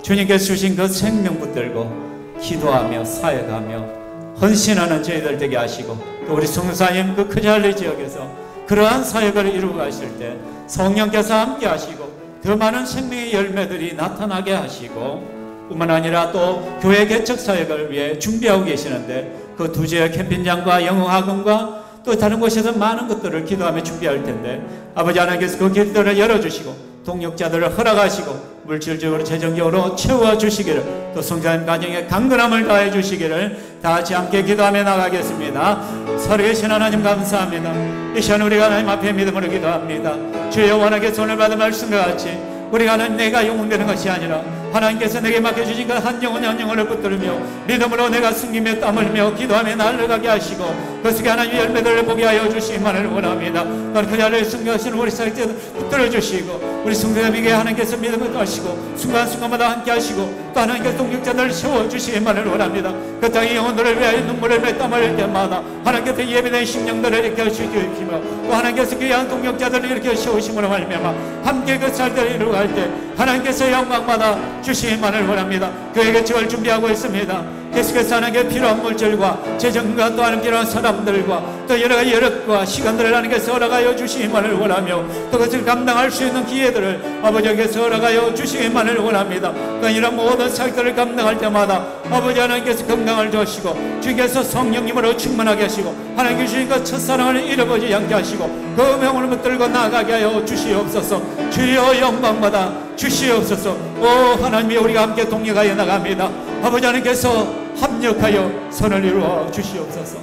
주님께서 주신 그 생명 붙들고 기도하며 사역하며 헌신하는 저희들 되게 하시고, 또 우리 성사님 그 크잘리 지역에서 그러한 사역을 이루고 가실 때 성령께서 함께 하시고 더 많은 생명의 열매들이 나타나게 하시고, 뿐만 아니라 또 교회 개척 사역을 위해 준비하고 계시는데 그 두 지역 캠핑장과 영어학원과 또 다른 곳에서 많은 것들을 기도하며 준비할 텐데 아버지 하나님께서 그 길들을 열어주시고 동역자들을 허락하시고 물질적으로 재정적으로 채워주시기를, 또 성장님 가정에 강건함을 다해 주시기를 다 같이 함께 기도하며 나가겠습니다. 살아계신 하나님 감사합니다. 이 시간 우리가 하나님 앞에 믿음으로 기도합니다. 주여, 원하께서 오늘 받은 말씀과 같이 우리가 하나님 내가 영웅되는 것이 아니라 하나님께서 내게 맡겨주신 그 한 영혼 한 영혼을 붙들며 믿음으로 내가 숨기며 땀 흘리며 기도하며 날아가게 하시고 그 속에 하나님의 열매들을 보게 하여 주시기만을 원합니다. 그 자리에 숨겨하시는 우리 사역자들 붙들어 주시고 우리 성도님에게 하나님께서 믿음을 하시고 순간순간마다 함께 하시고 또 하나님께서 동역자들을 세워주시기만을 원합니다. 그 땅의 영혼들을 위하여 눈물을 매 땀을 흘릴 때마다 하나님께서 예배된 심령들을 일으켜 주시며 또 하나님께서 귀한 동역자들을 일으켜 세우심으로 말미암아 함께 그 쌀들을 이루어갈 때 하나님께서 영광받아 주시기만을 원합니다. 그에게 지원을 준비하고 있습니다. 계속해서 하나님께 필요한 물질과 재정과 또 하나님 필요한 사람들과 또 여러 가지 여력과 시간들을 하나님께서 허락하여 주시기만을 원하며 또 그것을 감당할 수 있는 기회들을 아버지께서 허락하여 주시기만을 원합니다. 또 이런 모든 사역들을 감당할 때마다 아버지 하나님께서 건강을 주시고 주께서 성령님으로 충만하게 하시고 하나님께 주신 그 첫사랑을 잃어버리지 않게 하시고 그 명을 붙들고 나아가게 하여 주시옵소서. 주여 영광받아 주시옵소서. 오 하나님이 우리가 함께 동역하여 나갑니다. 아버지 하나님께서 합력하여 선을 이루어 주시옵소서.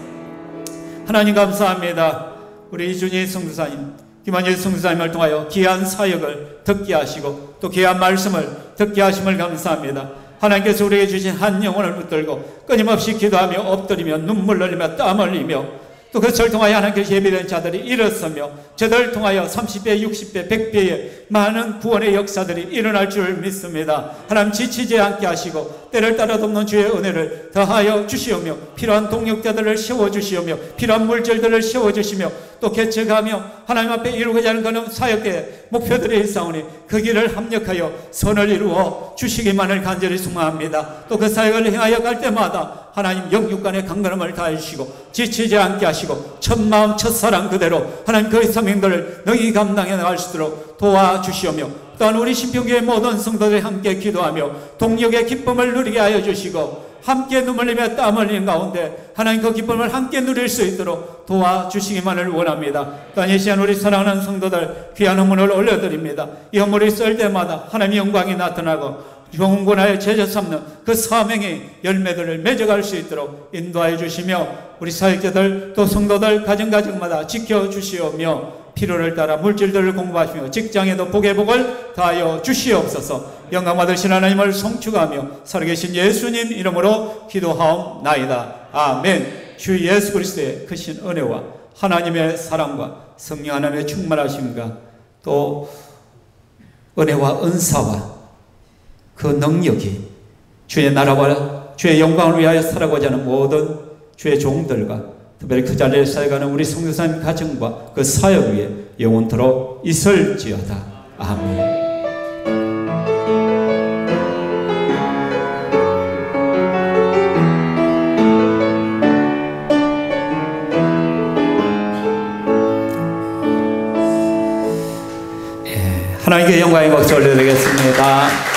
하나님 감사합니다. 우리 이준희 성도사님, 김한일 성도사님을 통하여 귀한 사역을 듣게 하시고 또 귀한 말씀을 듣게 하심을 감사합니다. 하나님께서 우리에게 주신 한 영혼을 붙들고 끊임없이 기도하며 엎드리며 눈물 흘리며 땀 흘리며 또 그것을 통하여 하나님께서 예비된 자들이 일어서며 저들을 통하여 30배, 60배, 100배의 많은 구원의 역사들이 일어날 줄 믿습니다. 하나님 지치지 않게 하시고 때를 따라 돕는 주의 은혜를 더하여 주시오며 필요한 동력자들을 세워주시오며 필요한 물질들을 세워주시며 또 개척하며 하나님 앞에 이루고자 하는 그런 사역의 목표들이 있사오니 그 길을 합력하여 선을 이루어 주시기만을 간절히 소망합니다. 또 그 사역을 행하여 갈 때마다 하나님 영육간의 강건함을 다해주시고 지치지 않게 하시고 첫마음 첫사랑 그대로 하나님 그의 사명들을 능히 감당해 나갈 수 있도록 도와주시오며 또한 우리 신평교회 모든 성도들이 함께 기도하며 동력의 기쁨을 누리게 하여 주시고 함께 눈물 흘리며 땀 흘리는 가운데 하나님 그 기쁨을 함께 누릴 수 있도록 도와주시기만을 원합니다. 또한 이 시간 우리 사랑하는 성도들 귀한 헌물을 올려드립니다. 이 헌물이 쏠 때마다 하나님의 영광이 나타나고 영원하여 제자 삼는 그 사명의 열매들을 맺어갈 수 있도록 인도하여 주시며 우리 사역자들 또 성도들 가정마다 지켜주시오며 필요를 따라 물질들을 공부하시며 직장에도 복의 복을 다하여 주시옵소서. 영광 받으신 하나님을 송축하며 살아계신 예수님 이름으로 기도하옵나이다. 아멘. 주 예수 그리스도의 크신 은혜와 하나님의 사랑과 성령 하나님의 충만하심과 또 은혜와 은사와 그 능력이 주의 나라와 주의 영광을 위하여 살아가고자 하는 모든 주의 종들과 특별히 그 자리에 살아가는 우리 성도사님 가정과 그 사역 위에 영원토록 있을지어다. 아멘. 하나님께 영광의 박수 올려드리겠습니다.